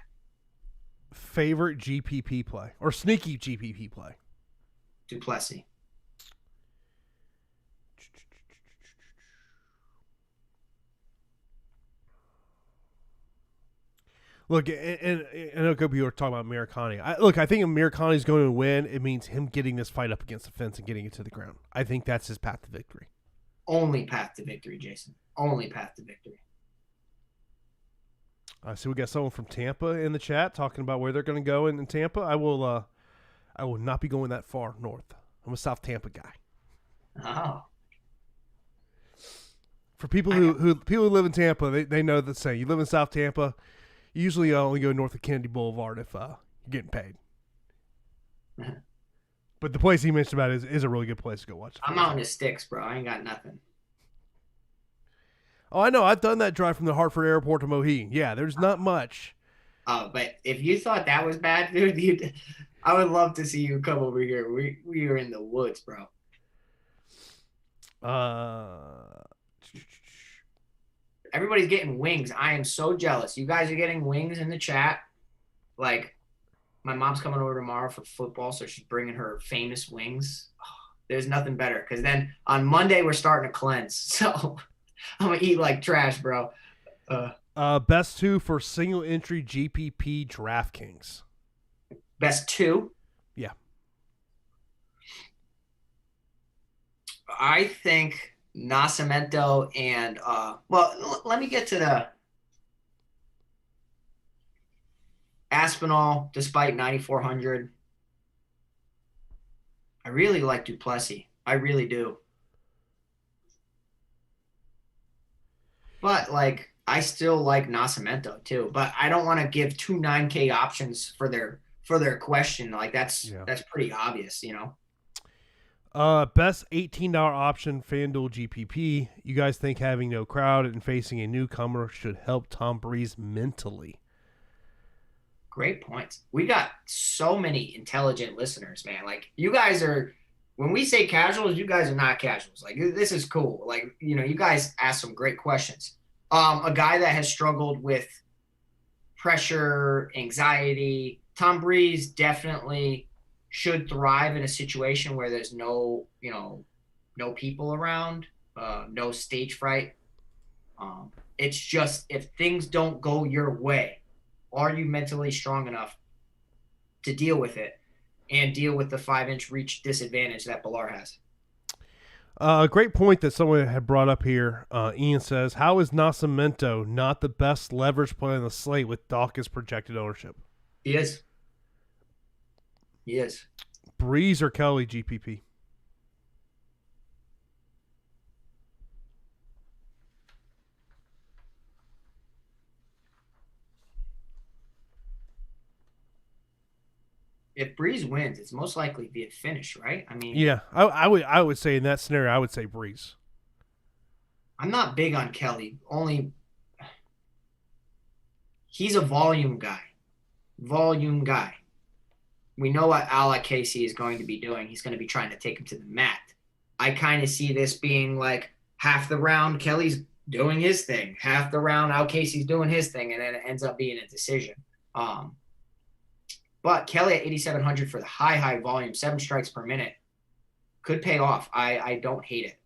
Favorite GPP play or sneaky GPP play? Duplessis. Look, and I know people are talking about Amirkhani. I think if Amirkhani is going to win, it means him getting this fight up against the fence and getting it to the ground. I think that's his path to victory. Only path to victory, Jason. Only path to victory. So we got someone from Tampa in the chat talking about where they're going to go in Tampa. I will not be going that far north. I'm a South Tampa guy. Oh. For people who live in Tampa, they know the saying. You live in South Tampa, you usually only go north of Kennedy Boulevard if you're getting paid. But the place he mentioned about is a really good place to go watch. I'm out in the sticks, bro. I ain't got nothing. Oh, I know. I've done that drive from the Hartford Airport to Mohegan. Yeah, there's not much. But if you thought that was bad, dude, I would love to see you come over here. We are in the woods, bro. Uh, Everybody's getting wings. I am so jealous. You guys are getting wings in the chat. Like, my mom's coming over tomorrow for football, so she's bringing her famous wings. Oh, there's nothing better, because then on Monday we're starting to cleanse. So I'm gonna eat like trash, bro. best two for single entry GPP DraftKings. Best two. Yeah. I think Nascimento and let me get to the Aspinall, despite 9,400. I really like Duplessis. I really do. But like, I still like Nascimento too. But I don't want to give two 9K options for their question. Like that's pretty obvious, you know. Best $18 option FanDuel GPP. You guys think having no crowd and facing a newcomer should help Tom Breeze mentally? Great points. We got so many intelligent listeners, man. Like, you guys are, when we say casuals, you guys are not casuals. Like, this is cool. Like, you know, you guys ask some great questions. A guy that has struggled with pressure, anxiety, Tom Breeze definitely should thrive in a situation where there's no people around, no stage fright. It's just, if things don't go your way, are you mentally strong enough to deal with it and deal with the 5-inch reach disadvantage that Bilar has? A great point that someone had brought up here. Ian says, how is Nascimento not the best leverage play on the slate with Dawkins projected ownership? He is. He is. Breeze or Kelly GPP? If Breeze wins, it's most likely be a finish, right? I mean, yeah, I would say in that scenario, I would say Breeze. I'm not big on Kelly. Only he's a volume guy. Volume guy. We know what Alec Casey is going to be doing. He's going to be trying to take him to the mat. I kind of see this being like half the round, Kelly's doing his thing. Half the round, Al Casey's doing his thing, and then it ends up being a decision. But Kelly at 8,700 for the high volume, 7 strikes per minute, could pay off. I don't hate it.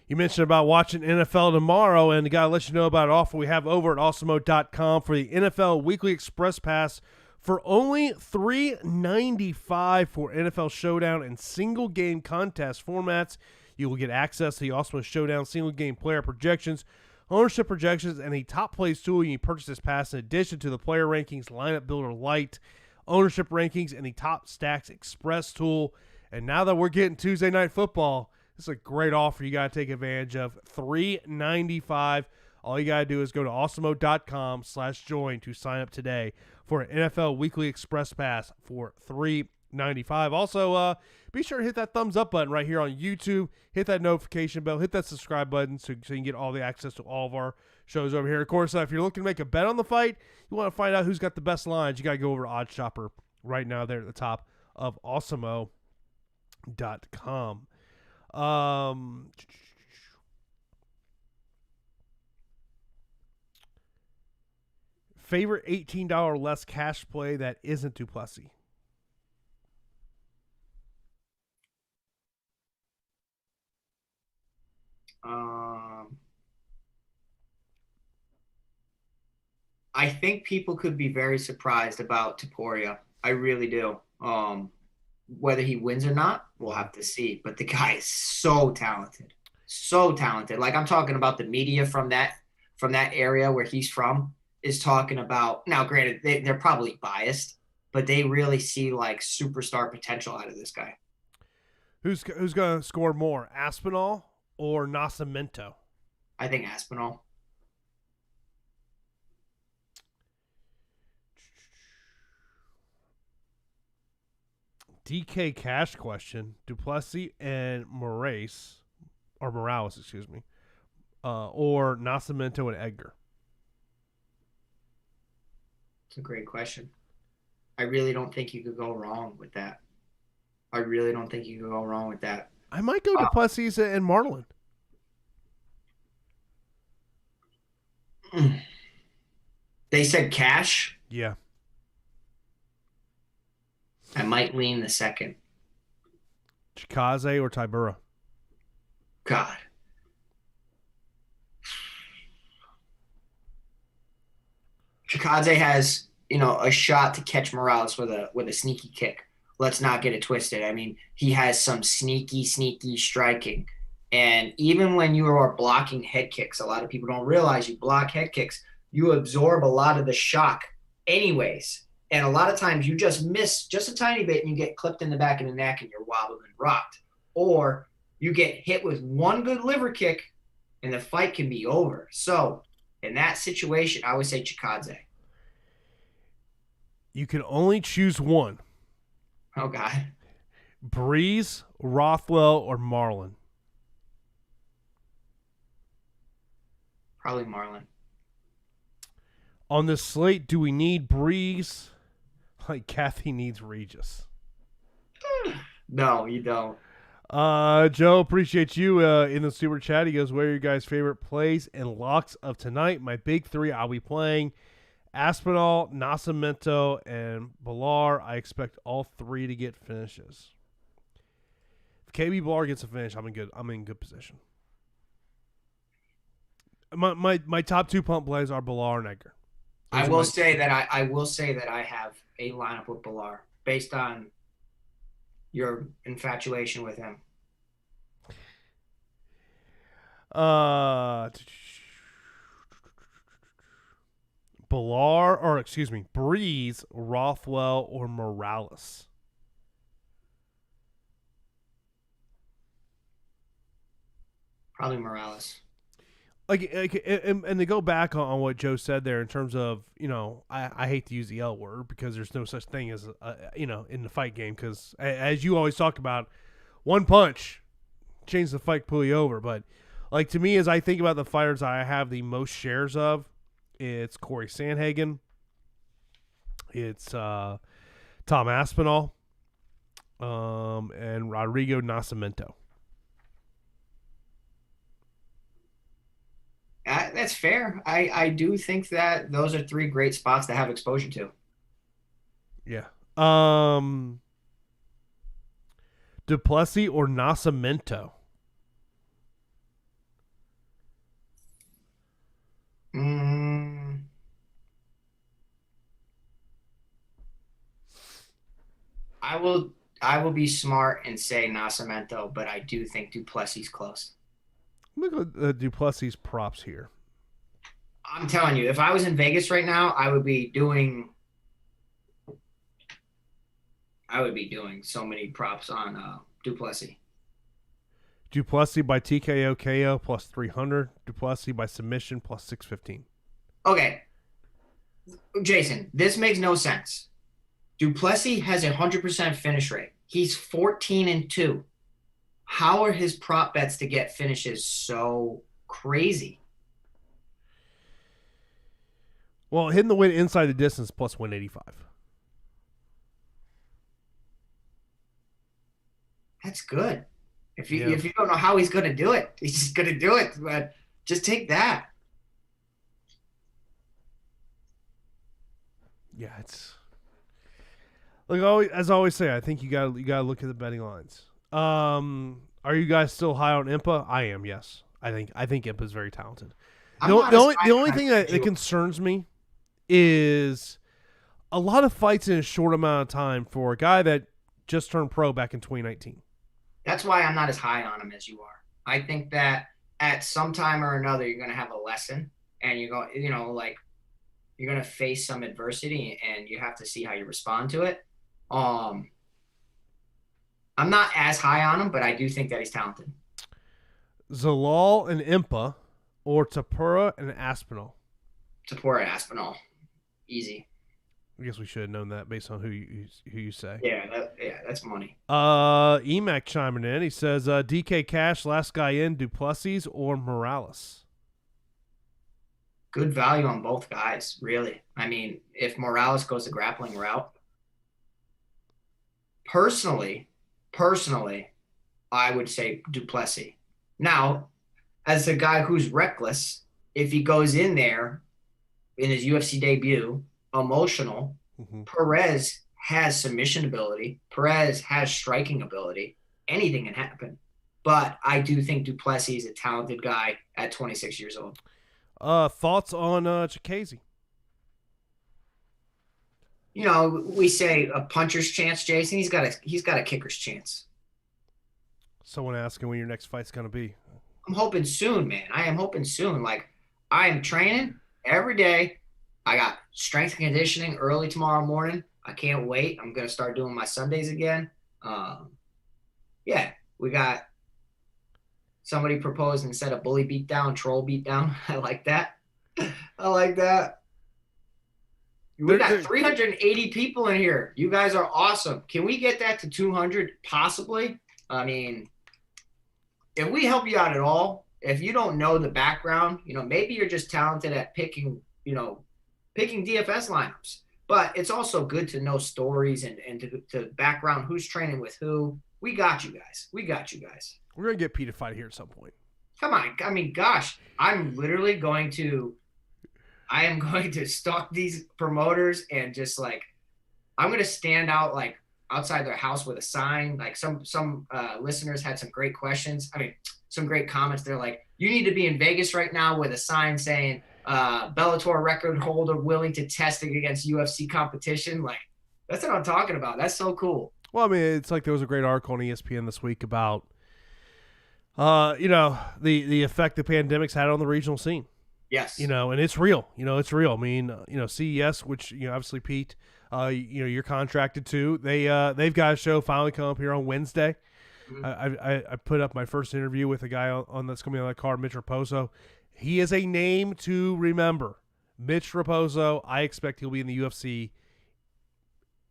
You mentioned about watching NFL tomorrow, and I got to let you know about an offer we have over at Awesemo.com for the NFL Weekly Express Pass for only $3.95 for NFL Showdown and single game contest formats. You will get access to the Awesemo Showdown single game player projections, ownership projections, and a top plays tool. You can purchase this pass in addition to the player rankings, lineup builder light, ownership rankings, and the top stacks express tool. And now that we're getting Tuesday Night Football, this is a great offer you got to take advantage of. $3.95. All you got to do is go to awesemo.com/join to sign up today for an NFL Weekly Express Pass for $3.95. Also, be sure to hit that thumbs up button right here on YouTube. Hit that notification bell. Hit that subscribe button so you can get all the access to all of our shows over here. Of course, if you're looking to make a bet on the fight, you want to find out who's got the best lines, you got to go over to OddsShopper right now there at the top of Awesemo.com. Favorite $18 less cash play that isn't Duplessis? I think people could be very surprised about Taporia. I really do. Whether he wins or not, we'll have to see. But the guy is so talented. So talented. Like, I'm talking about the media from that area where he's from is talking about, now granted, they're probably biased, but they really see like superstar potential out of this guy. Who's going to score more, Aspinall or Nascimento? I think Aspinall. DK cash question. Duplessis and Morales, excuse me. or Nascimento and Edgar? It's a great question. I really don't think you could go wrong with that. I really don't think you could go wrong with that. I might go Duplessis and Marlon. They said cash. Yeah. I might lean the second. Chikaze or Tybura? God. Chikaze has, a shot to catch Morales with a sneaky kick. Let's not get it twisted. I mean, he has some sneaky striking. And even when you are blocking head kicks, a lot of people don't realize you block head kicks, you absorb a lot of the shock anyways. And a lot of times you just miss just a tiny bit and you get clipped in the back of the neck and you're wobbled and rocked. Or you get hit with one good liver kick and the fight can be over. So in that situation, I would say Chikaze. You can only choose one. Oh, God. Breeze, Rothwell, or Marlon? Probably Marlon. On this slate, do we need Breeze like Kathy needs Regis? No, you don't. Joe, appreciate you in the super chat. He goes, what are your guys' favorite plays and locks of tonight? My big three I'll be playing: Aspinall, Nascimento, and Bilar. I expect all three to get finishes. If KB Bilar gets a finish, I'm in good position. My top two pump plays are Bilar and Edgar. I will say that I have a lineup with Bilar based on your infatuation with him. Breeze, Rothwell, or Morales? Probably Morales. And to go back on what Joe said there in terms of, I hate to use the L word because there's no such thing as, in the fight game, because as you always talk about, one punch changed the fight completely over. But to me, as I think about the fighters I have the most shares of, it's Corey Sandhagen, it's Tom Aspinall, and Rodrigo Nascimento. That's fair. I do think that those are three great spots to have exposure to. Yeah. Duplessis or Nascimento? I will be smart and say Nascimento, but I do think Duplessis close. Look at the Duplessis props here. I'm telling you, if I was in Vegas right now, I would be doing so many props on Duplessis. Duplessis by TKO KO plus 300. Duplessis by submission plus 615. Okay. Jason, this makes no sense. Duplessis has 100% finish rate. He's 14-2. How are his prop bets to get finishes so crazy? Well, hitting the win inside the distance plus 185. That's good. If you don't know how he's going to do it, he's just going to do it. But just take that. Yeah, it's as I always say. I think you got to look at the betting lines. Are you guys still high on Impa? I am. Yes, I think Impa is very talented. The only thing that concerns me is a lot of fights in a short amount of time for a guy that just turned pro back in 2019. That's why I'm not as high on him as you are. I think that at some time or another, you're going to have a lesson and you're going to face some adversity and you have to see how you respond to it. I'm not as high on him, but I do think that he's talented. Zalal and Impa or Tapura and Aspinall? Tapura and Aspinall. Easy. I guess we should have known that based on who you say. Yeah, that's money. Emac chiming in. He says, DK Cash, last guy in, Duplessis or Morales? good value on both guys, really. I mean, if Morales goes the grappling route, personally, I would say Duplessis. Now, as a guy who's reckless, if he goes in there in his UFC debut, emotional, Perez has submission ability. Perez has striking ability. Anything can happen. But I do think Duplessis is a talented guy at 26 years old. Thoughts on Chikadze? You know, we say a puncher's chance, Jason. He's got a kicker's chance. Someone asking when your next fight's gonna be. I'm hoping soon, man. I am hoping soon. Like, I am training every day. I got strength conditioning early tomorrow morning. I can't wait. I'm gonna start doing my Sundays again. Yeah, we got somebody proposed instead of bully beatdown, troll beatdown. I like that. I like that. We got 380 people in here. You guys are awesome. Can we get that to 200 possibly? I mean, if we help you out at all, if you don't know the background, you know, maybe you're just talented at picking DFS lineups. But it's also good to know stories and to background who's training with who. We got you guys. We got you guys. We're going to get Pete to fight here at some point. Come on. I mean, gosh, I am going to stalk these promoters and just like, I'm going to stand out like outside their house with a sign. Like some listeners had some great questions. I mean, some great comments. They're like, you need to be in Vegas right now with a sign saying Bellator record holder willing to test it against UFC competition. Like, that's what I'm talking about. That's so cool. Well, I mean, it's like there was a great article on ESPN this week about, the effect the pandemic's had on the regional scene. Yes. And it's real. It's real. I mean, CES, which, obviously Pete, you're contracted to. They've got a show finally come up here on Wednesday. Mm-hmm. I put up my first interview with a guy on that's coming on that card, Mitch Raposo. He is a name to remember. Mitch Raposo. I expect he'll be in the UFC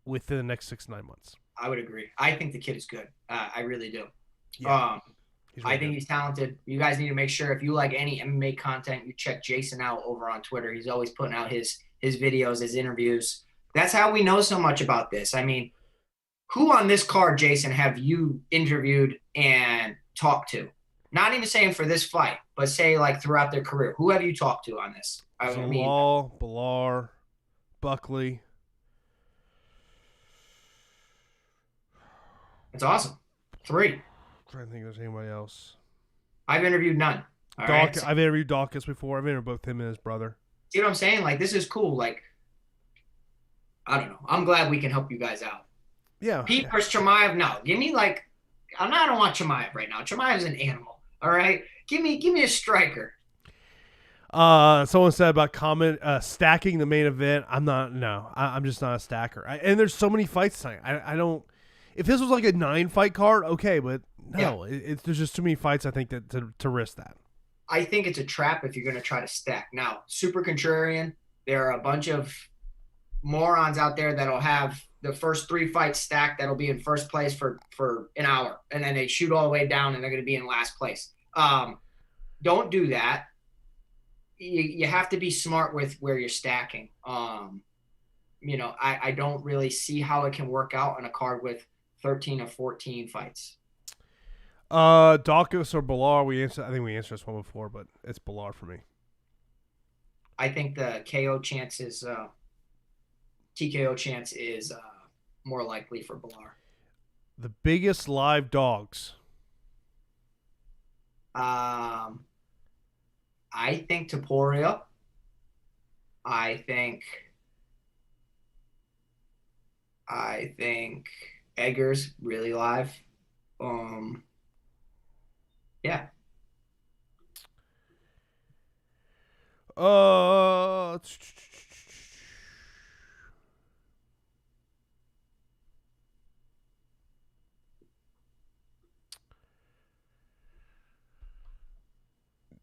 within the next 6 to 9 months. I would agree. I think the kid is good. I really do. Yeah. I think he's talented. You guys need to make sure if you like any MMA content, you check Jason out over on Twitter. He's always putting out his videos, his interviews. That's how we know so much about this. I mean, who on this card, Jason, have you interviewed and talked to? Not even saying for this fight, but say like throughout their career. Who have you talked to on this? Zalal, Bilar, Buckley. That's awesome. 3. I'm trying to think if there's anybody else. I've interviewed none. Right? I've interviewed Dawkins before. I've interviewed both him and his brother. See what I'm saying? Like, this is cool. Like, I don't know. I'm glad we can help you guys out. Yeah. Pete versus Chimaev, no. Give me like, I don't want Chimaev right now. Chimaev's an animal. All right. Give me a striker. Someone said about stacking the main event. I'm just not a stacker. And there's so many fights tonight. I don't. If this was like a 9-fight card, okay, but no, yeah. There's just too many fights. I think that to risk that. I think it's a trap if you're going to try to stack. Now, super contrarian. There are a bunch of morons out there that'll have the first 3 fights stacked. That'll be in first place for an hour, and then they shoot all the way down, and they're going to be in last place. Don't do that. You have to be smart with where you're stacking. I don't really see how it can work out on a card with 13 or 14 fights. Dawkins or Bilar? I think we answered this one before, but it's Bilar for me. I think the KO chance is TKO chance is more likely for Bilar. The biggest live dogs. I think Taporia. I think Eggers really live. Yeah.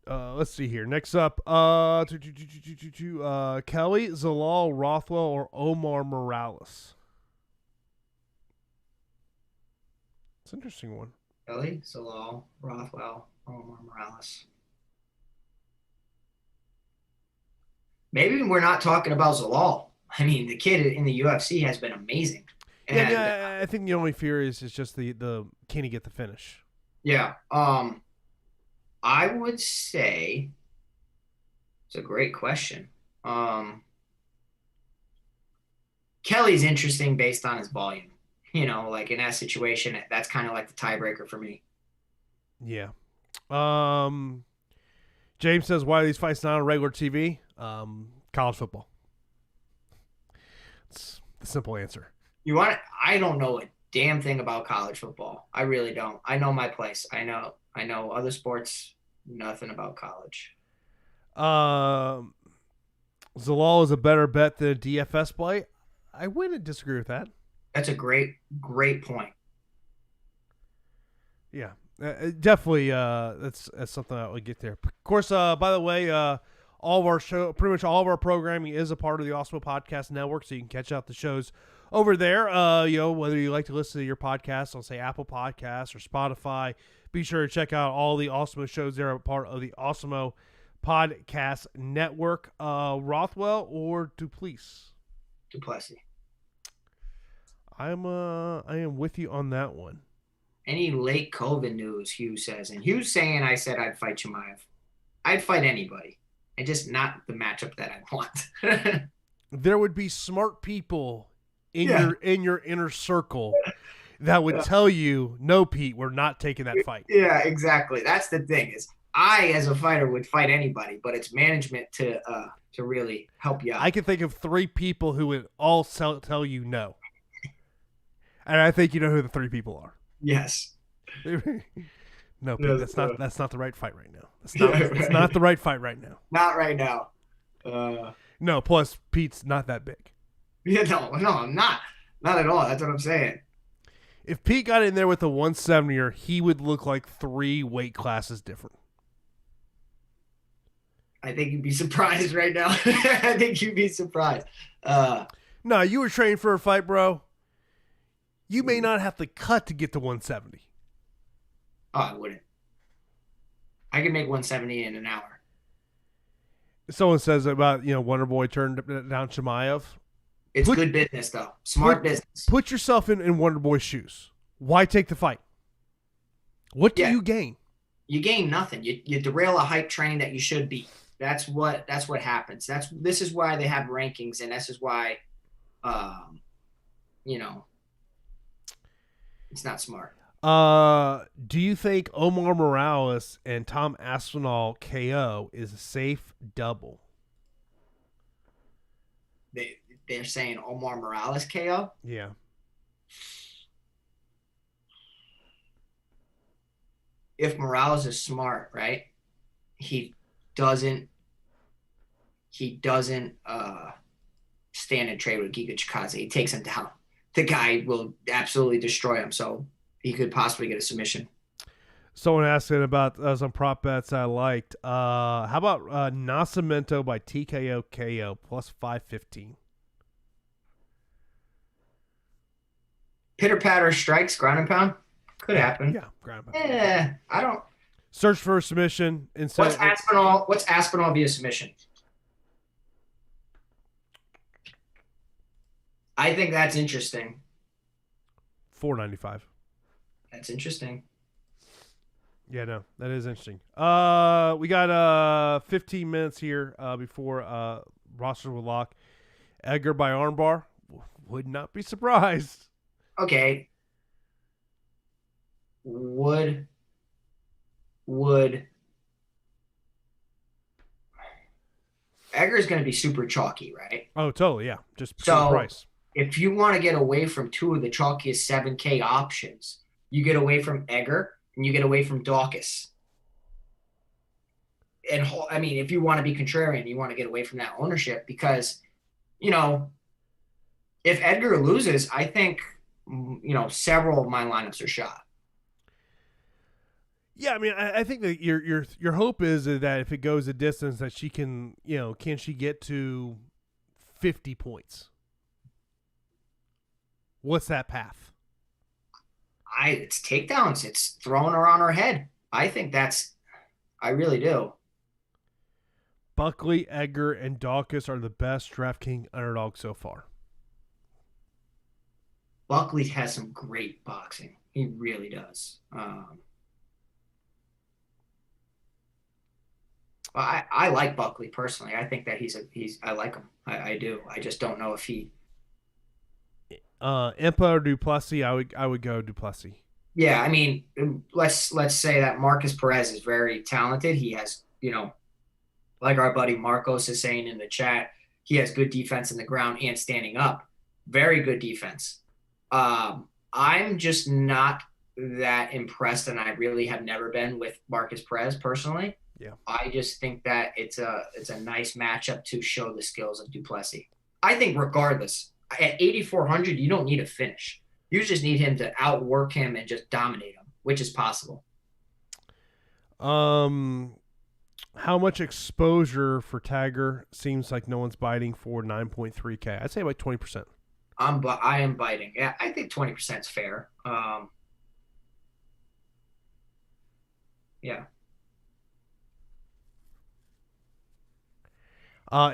Let's see here. Next up, Kelly, Zalal, Rothwell, or Omar Morales. It's an interesting one. Kelly, Zalal, Rothwell, Omar Morales. Maybe we're not talking about Zalal. I mean, the kid in the UFC has been amazing. Yeah, And yeah. I think the only fear is just the can he get the finish? yeah, I would say it's a great question. Um, Kelly's interesting based on his volume. Like in that situation, that's kind of like the tiebreaker for me. Yeah. James says, why are these fights not on regular TV? College football. It's the simple answer. I don't know a damn thing about college football. I really don't. I know my place. I know other sports, nothing about college. Um, Zalal is a better bet than a DFS play. I wouldn't disagree with that. That's a great point. Yeah, definitely. That's something that would get there. Of course, by the way, all of our pretty much all of our programming is a part of the Awesemo Podcast Network, so you can catch out the shows over there. Whether you like to listen to your podcast on say Apple Podcasts or Spotify, be sure to check out all the Awesemo shows there, are part of the Awesemo Podcast Network. Rothwell or Duplessis? Duplessis. I am with you on that one. Any late COVID news, Hugh says. And Hugh's saying I said I'd fight Chimaev. I'd fight anybody. And just not the matchup that I want. There would be smart people in your inner circle that would tell you, no, Pete, we're not taking that fight. Yeah, exactly. That's the thing is I, as a fighter, would fight anybody, but it's management to really help you out. I can think of 3 people who would all tell you no. And I think you know who the 3 people are. Yes. No, Pete, that's not the right fight right now. It's not the right fight right now. Not right now. No, plus Pete's not that big. Yeah, no, I'm not. Not at all. That's what I'm saying. If Pete got in there with a 170er, he would look like 3 weight classes different. I think you'd be surprised right now. I think you'd be surprised. No, you were training for a fight, bro. You may not have to cut to get to 170. Oh, I wouldn't. I could make 170 in an hour. Someone says about, Wonder Boy turned down Chimaev. It's good business, though. Smart business. Put yourself in Wonder Boy's shoes. Why take the fight? What do you gain? You gain nothing. You derail a hype train that you should be. That's what happens. This is why they have rankings, and this is why, it's not smart. Do you think Omar Morales and Tom Aspinall KO is a safe double? They're saying Omar Morales KO? Yeah. If Morales is smart, right? He doesn't stand and trade with Giga Chikadze. He takes him down. The guy will absolutely destroy him. So he could possibly get a submission. Someone asked it about some prop bets I liked. How about Nascimento by TKO KO plus 515? Pitter patter strikes, ground and pound. Could happen. Yeah, ground and pound. I don't. Search for a submission. What's Aspinall via submission? I think that's interesting. 495. That's interesting. Yeah, no, that is interesting. We got 15 minutes here before roster will lock. Edgar by armbar. Would not be surprised. Okay. Would Edgar's going to be super chalky, right? Oh, totally, yeah. Just so price. If you want to get away from 2 of the chalkiest 7K options, you get away from Edgar and you get away from Dawkins. And I mean, if you want to be contrarian, you want to get away from that ownership because, if Edgar loses, I think, several of my lineups are shot. Yeah, I mean, I think that your hope is that if it goes a distance, that she can, can she get to 50 points? What's that path? It's takedowns. It's throwing her on her head. I think I really do. Buckley, Edgar, and Dawkins are the best DraftKings underdogs so far. Buckley has some great boxing. He really does. I like Buckley personally. I think that I like him. I do. I just don't know if he. Impa or Duplessis, I would go Duplessis. Yeah, I mean, let's say that Marcus Perez is very talented. He has, like our buddy Marcos is saying in the chat, he has good defense in the ground and standing up. Very good defense. I'm just not that impressed, and I really have never been with Marcus Perez personally. Yeah. I just think that it's a nice matchup to show the skills of Duplessis. I think regardless, at 8,400, you don't need a finish. You just need him to outwork him and just dominate him, which is possible. How much exposure for Tagger? Seems like no one's biting for 9.3K. I'd say like 20%. I am biting. Yeah, I think 20% is fair. Yeah.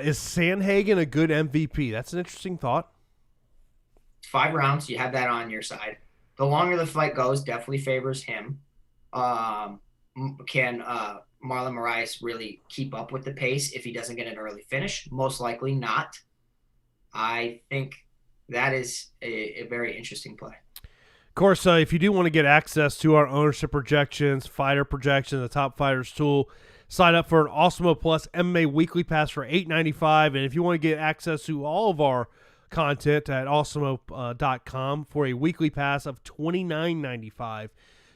Is Sandhagen a good MVP? That's an interesting thought. 5 rounds, you have that on your side. The longer the fight goes, definitely favors him. Can Marlon Moraes really keep up with the pace if he doesn't get an early finish? Most likely not. I think that is a very interesting play. Of course, if you do want to get access to our ownership projections, fighter projections, the top fighters tool, sign up for an Awesemo Plus MMA weekly pass for $8.95. And if you want to get access to all of our content at awesemo.com for a weekly pass of $29.95,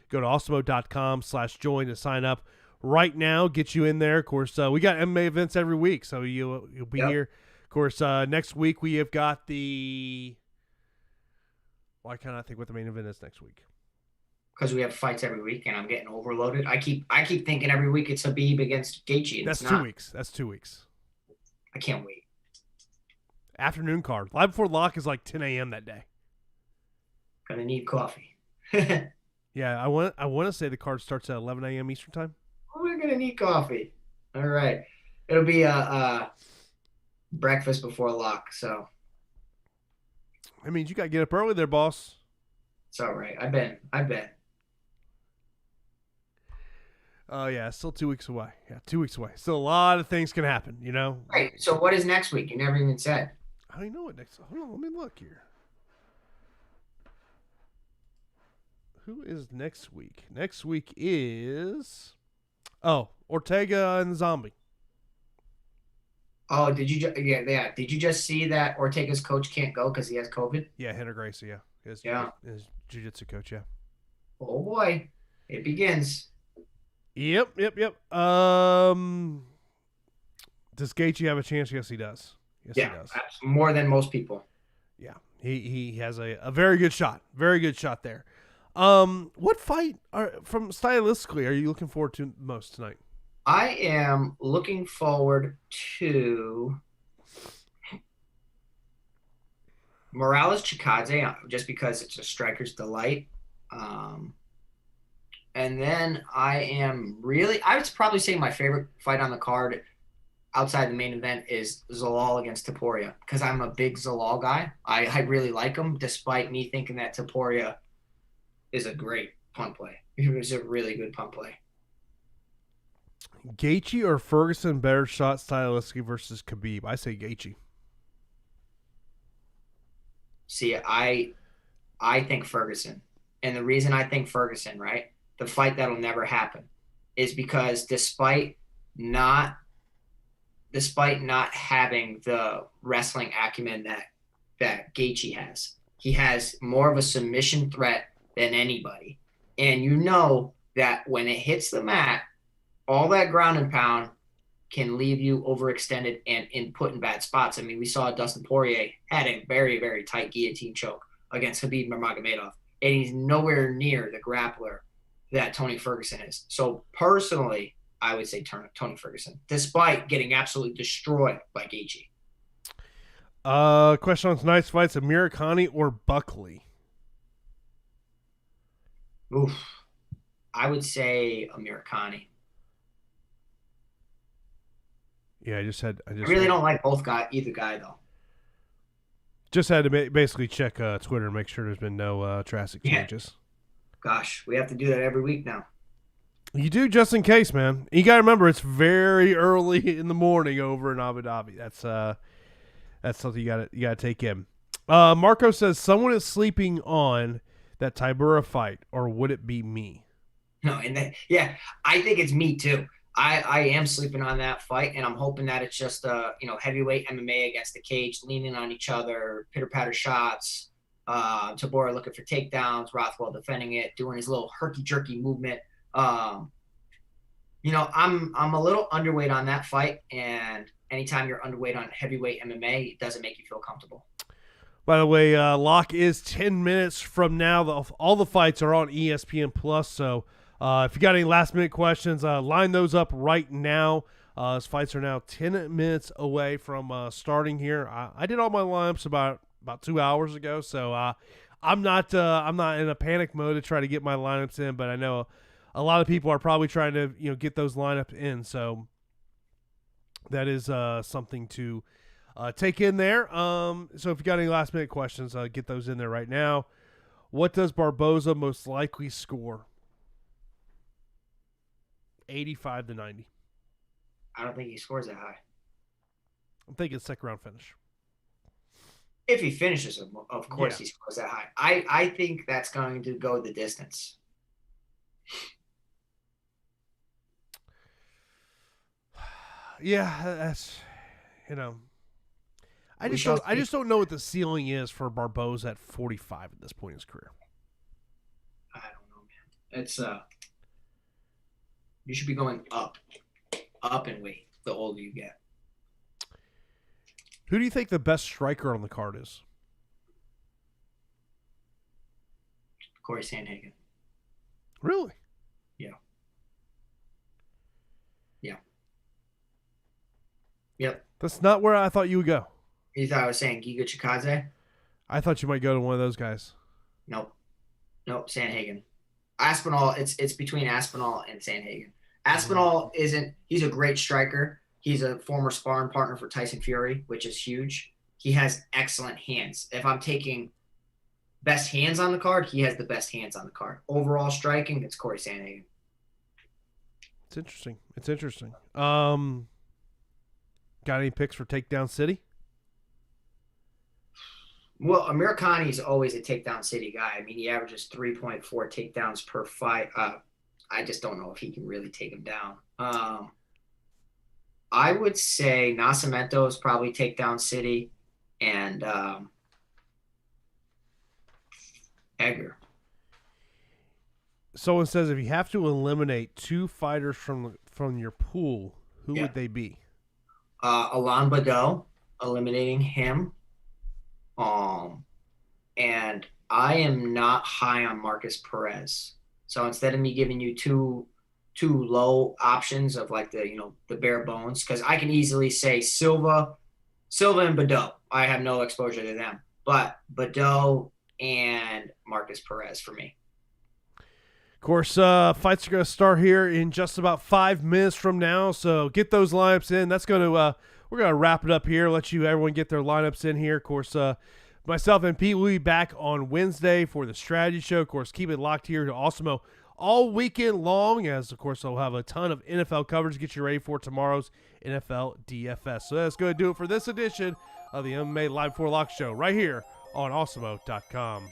go to awesemo.com/join to sign up right now. Get you in there. Of course, we got MMA events every week, so you'll be here. Of course, next week we have got the. Why can't I think what the main event is next week? Because we have fights every week, and I'm getting overloaded. I keep thinking every week it's Habib against Gaethje. That's 2 weeks. That's 2 weeks. I can't wait. Afternoon card. Live before lock is like 10 a.m. that day. Gonna need coffee. Yeah, I want to say the card starts at 11 a.m. Eastern time. We're gonna need coffee. All right, it'll be a breakfast before lock. So that means you gotta get up early there, boss. It's all right. I've been. Yeah, still 2 weeks away. Yeah, 2 weeks away. Still a lot of things can happen, Right. So what is next week? You never even said. I don't know what next. Hold on, let me look here. Who is next week? Next week is Ortega and Zombie. Oh, did you? Yeah. Did you just see that Ortega's coach can't go because he has COVID? Yeah, Henry Gracie. Yeah, his jiu-jitsu coach. Yeah. Oh boy, it begins. Yep. Does Gaethje have a chance? Yes, he does. Yes, yeah, he does. More than most people. Yeah, he has a very good shot. Very good shot there. What fight from stylistically are you looking forward to most tonight? I am looking forward to Morales Chikadze just because it's a striker's delight. And then I would probably say my favorite fight on the card outside the main event is Zalal against Topuria because I'm a big Zalal guy. I really like him despite me thinking that Topuria is a great punt play. He was a really good punt play. Gaethje or Ferguson better shot stylistically versus Khabib? I say Gaethje. See, I think Ferguson. And the reason I think Ferguson, right, the fight that'll never happen, is because despite not having the wrestling acumen that Gaethje has, he has more of a submission threat than anybody. And you know that when it hits the mat, all that ground and pound can leave you overextended and put in bad spots. I mean, we saw Dustin Poirier had a very, very tight guillotine choke against Khabib Nurmagomedov, and he's nowhere near the grappler that Tony Ferguson is. So personally, I would say Tony Ferguson, despite getting absolutely destroyed by Gaethje. Question on tonight's fights: Amirkhani or Buckley? Oof, I would say Amirkhani. Yeah, I really don't like either guy though. Just had to basically check Twitter and make sure there's been no drastic changes. Gosh, we have to do that every week now. You do, just in case, man. You got to remember, it's very early in the morning over in Abu Dhabi. That's something you got to take in. Marco says someone is sleeping on that Tybura fight, or would it be me? No, I think it's me too. I am sleeping on that fight, and I'm hoping that it's just heavyweight MMA against the cage, leaning on each other, pitter-patter shots, Tybura looking for takedowns, Rothwell defending it, doing his little herky-jerky movement. I'm a little underweight on that fight, and anytime you're underweight on heavyweight MMA, it doesn't make you feel comfortable. By the way, lock is 10 minutes from now. All the fights are on ESPN Plus, so if you got any last-minute questions, line those up right now. Those fights are now 10 minutes away from starting here. I did all my lineups about 2 hours ago, so I'm not in a panic mode to try to get my lineups in, but I know a lot of people are probably trying to get those lineups in, so that is something to take in there. So if you got any last minute questions, get those in there right now. What does Barboza most likely score? 85 to 90. I don't think he scores that high. I'm thinking second round finish. If he finishes, of course he scores that high. I think that's going to go the distance. Yeah, that's I just don't know what the ceiling is for Barboza at 45 at this point in his career. I don't know, man. It's you should be going up in weight the older you get. Who do you think the best striker on the card is? Corey Sandhagen. Really? Yeah. Yeah. Yep. That's not where I thought you would go. You thought I was saying Giga Chikadze? I thought you might go to one of those guys. Nope, Sandhagen. Aspinall, it's between Aspinall and Sandhagen. Aspinall he's a great striker. He's a former sparring partner for Tyson Fury, which is huge. He has excellent hands. If I'm taking best hands on the card, he has the best hands on the card. Overall striking, it's Corey Sandhagen. It's interesting. Got any picks for Takedown City? Well, Amir Khani is always a takedown city guy. I mean, he averages 3.4 takedowns per fight. I just don't know if he can really take him down. I would say Nascimento is probably takedown city, and Edgar. Someone says if you have to eliminate two fighters from your pool, who would they be? Alain Badeau, eliminating him. And I am not high on Marcus Perez. So instead of me giving you two low options of like the bare bones, because I can easily say Silva and Badeau. I have no exposure to them, but Badeau and Marcus Perez for me. Of course, fights are going to start here in just about 5 minutes from now. So get those lineups in. That's going to we're going to wrap it up here. Let everyone get their lineups in here. Of course, myself and Pete will be back on Wednesday for the strategy show. Of course, keep it locked here to Awesemo all weekend long, as of course I'll have a ton of NFL coverage to get you ready for tomorrow's NFL DFS. So that's going to do it for this edition of the MMA Live 4 Lock Show right here on Awesemo.com.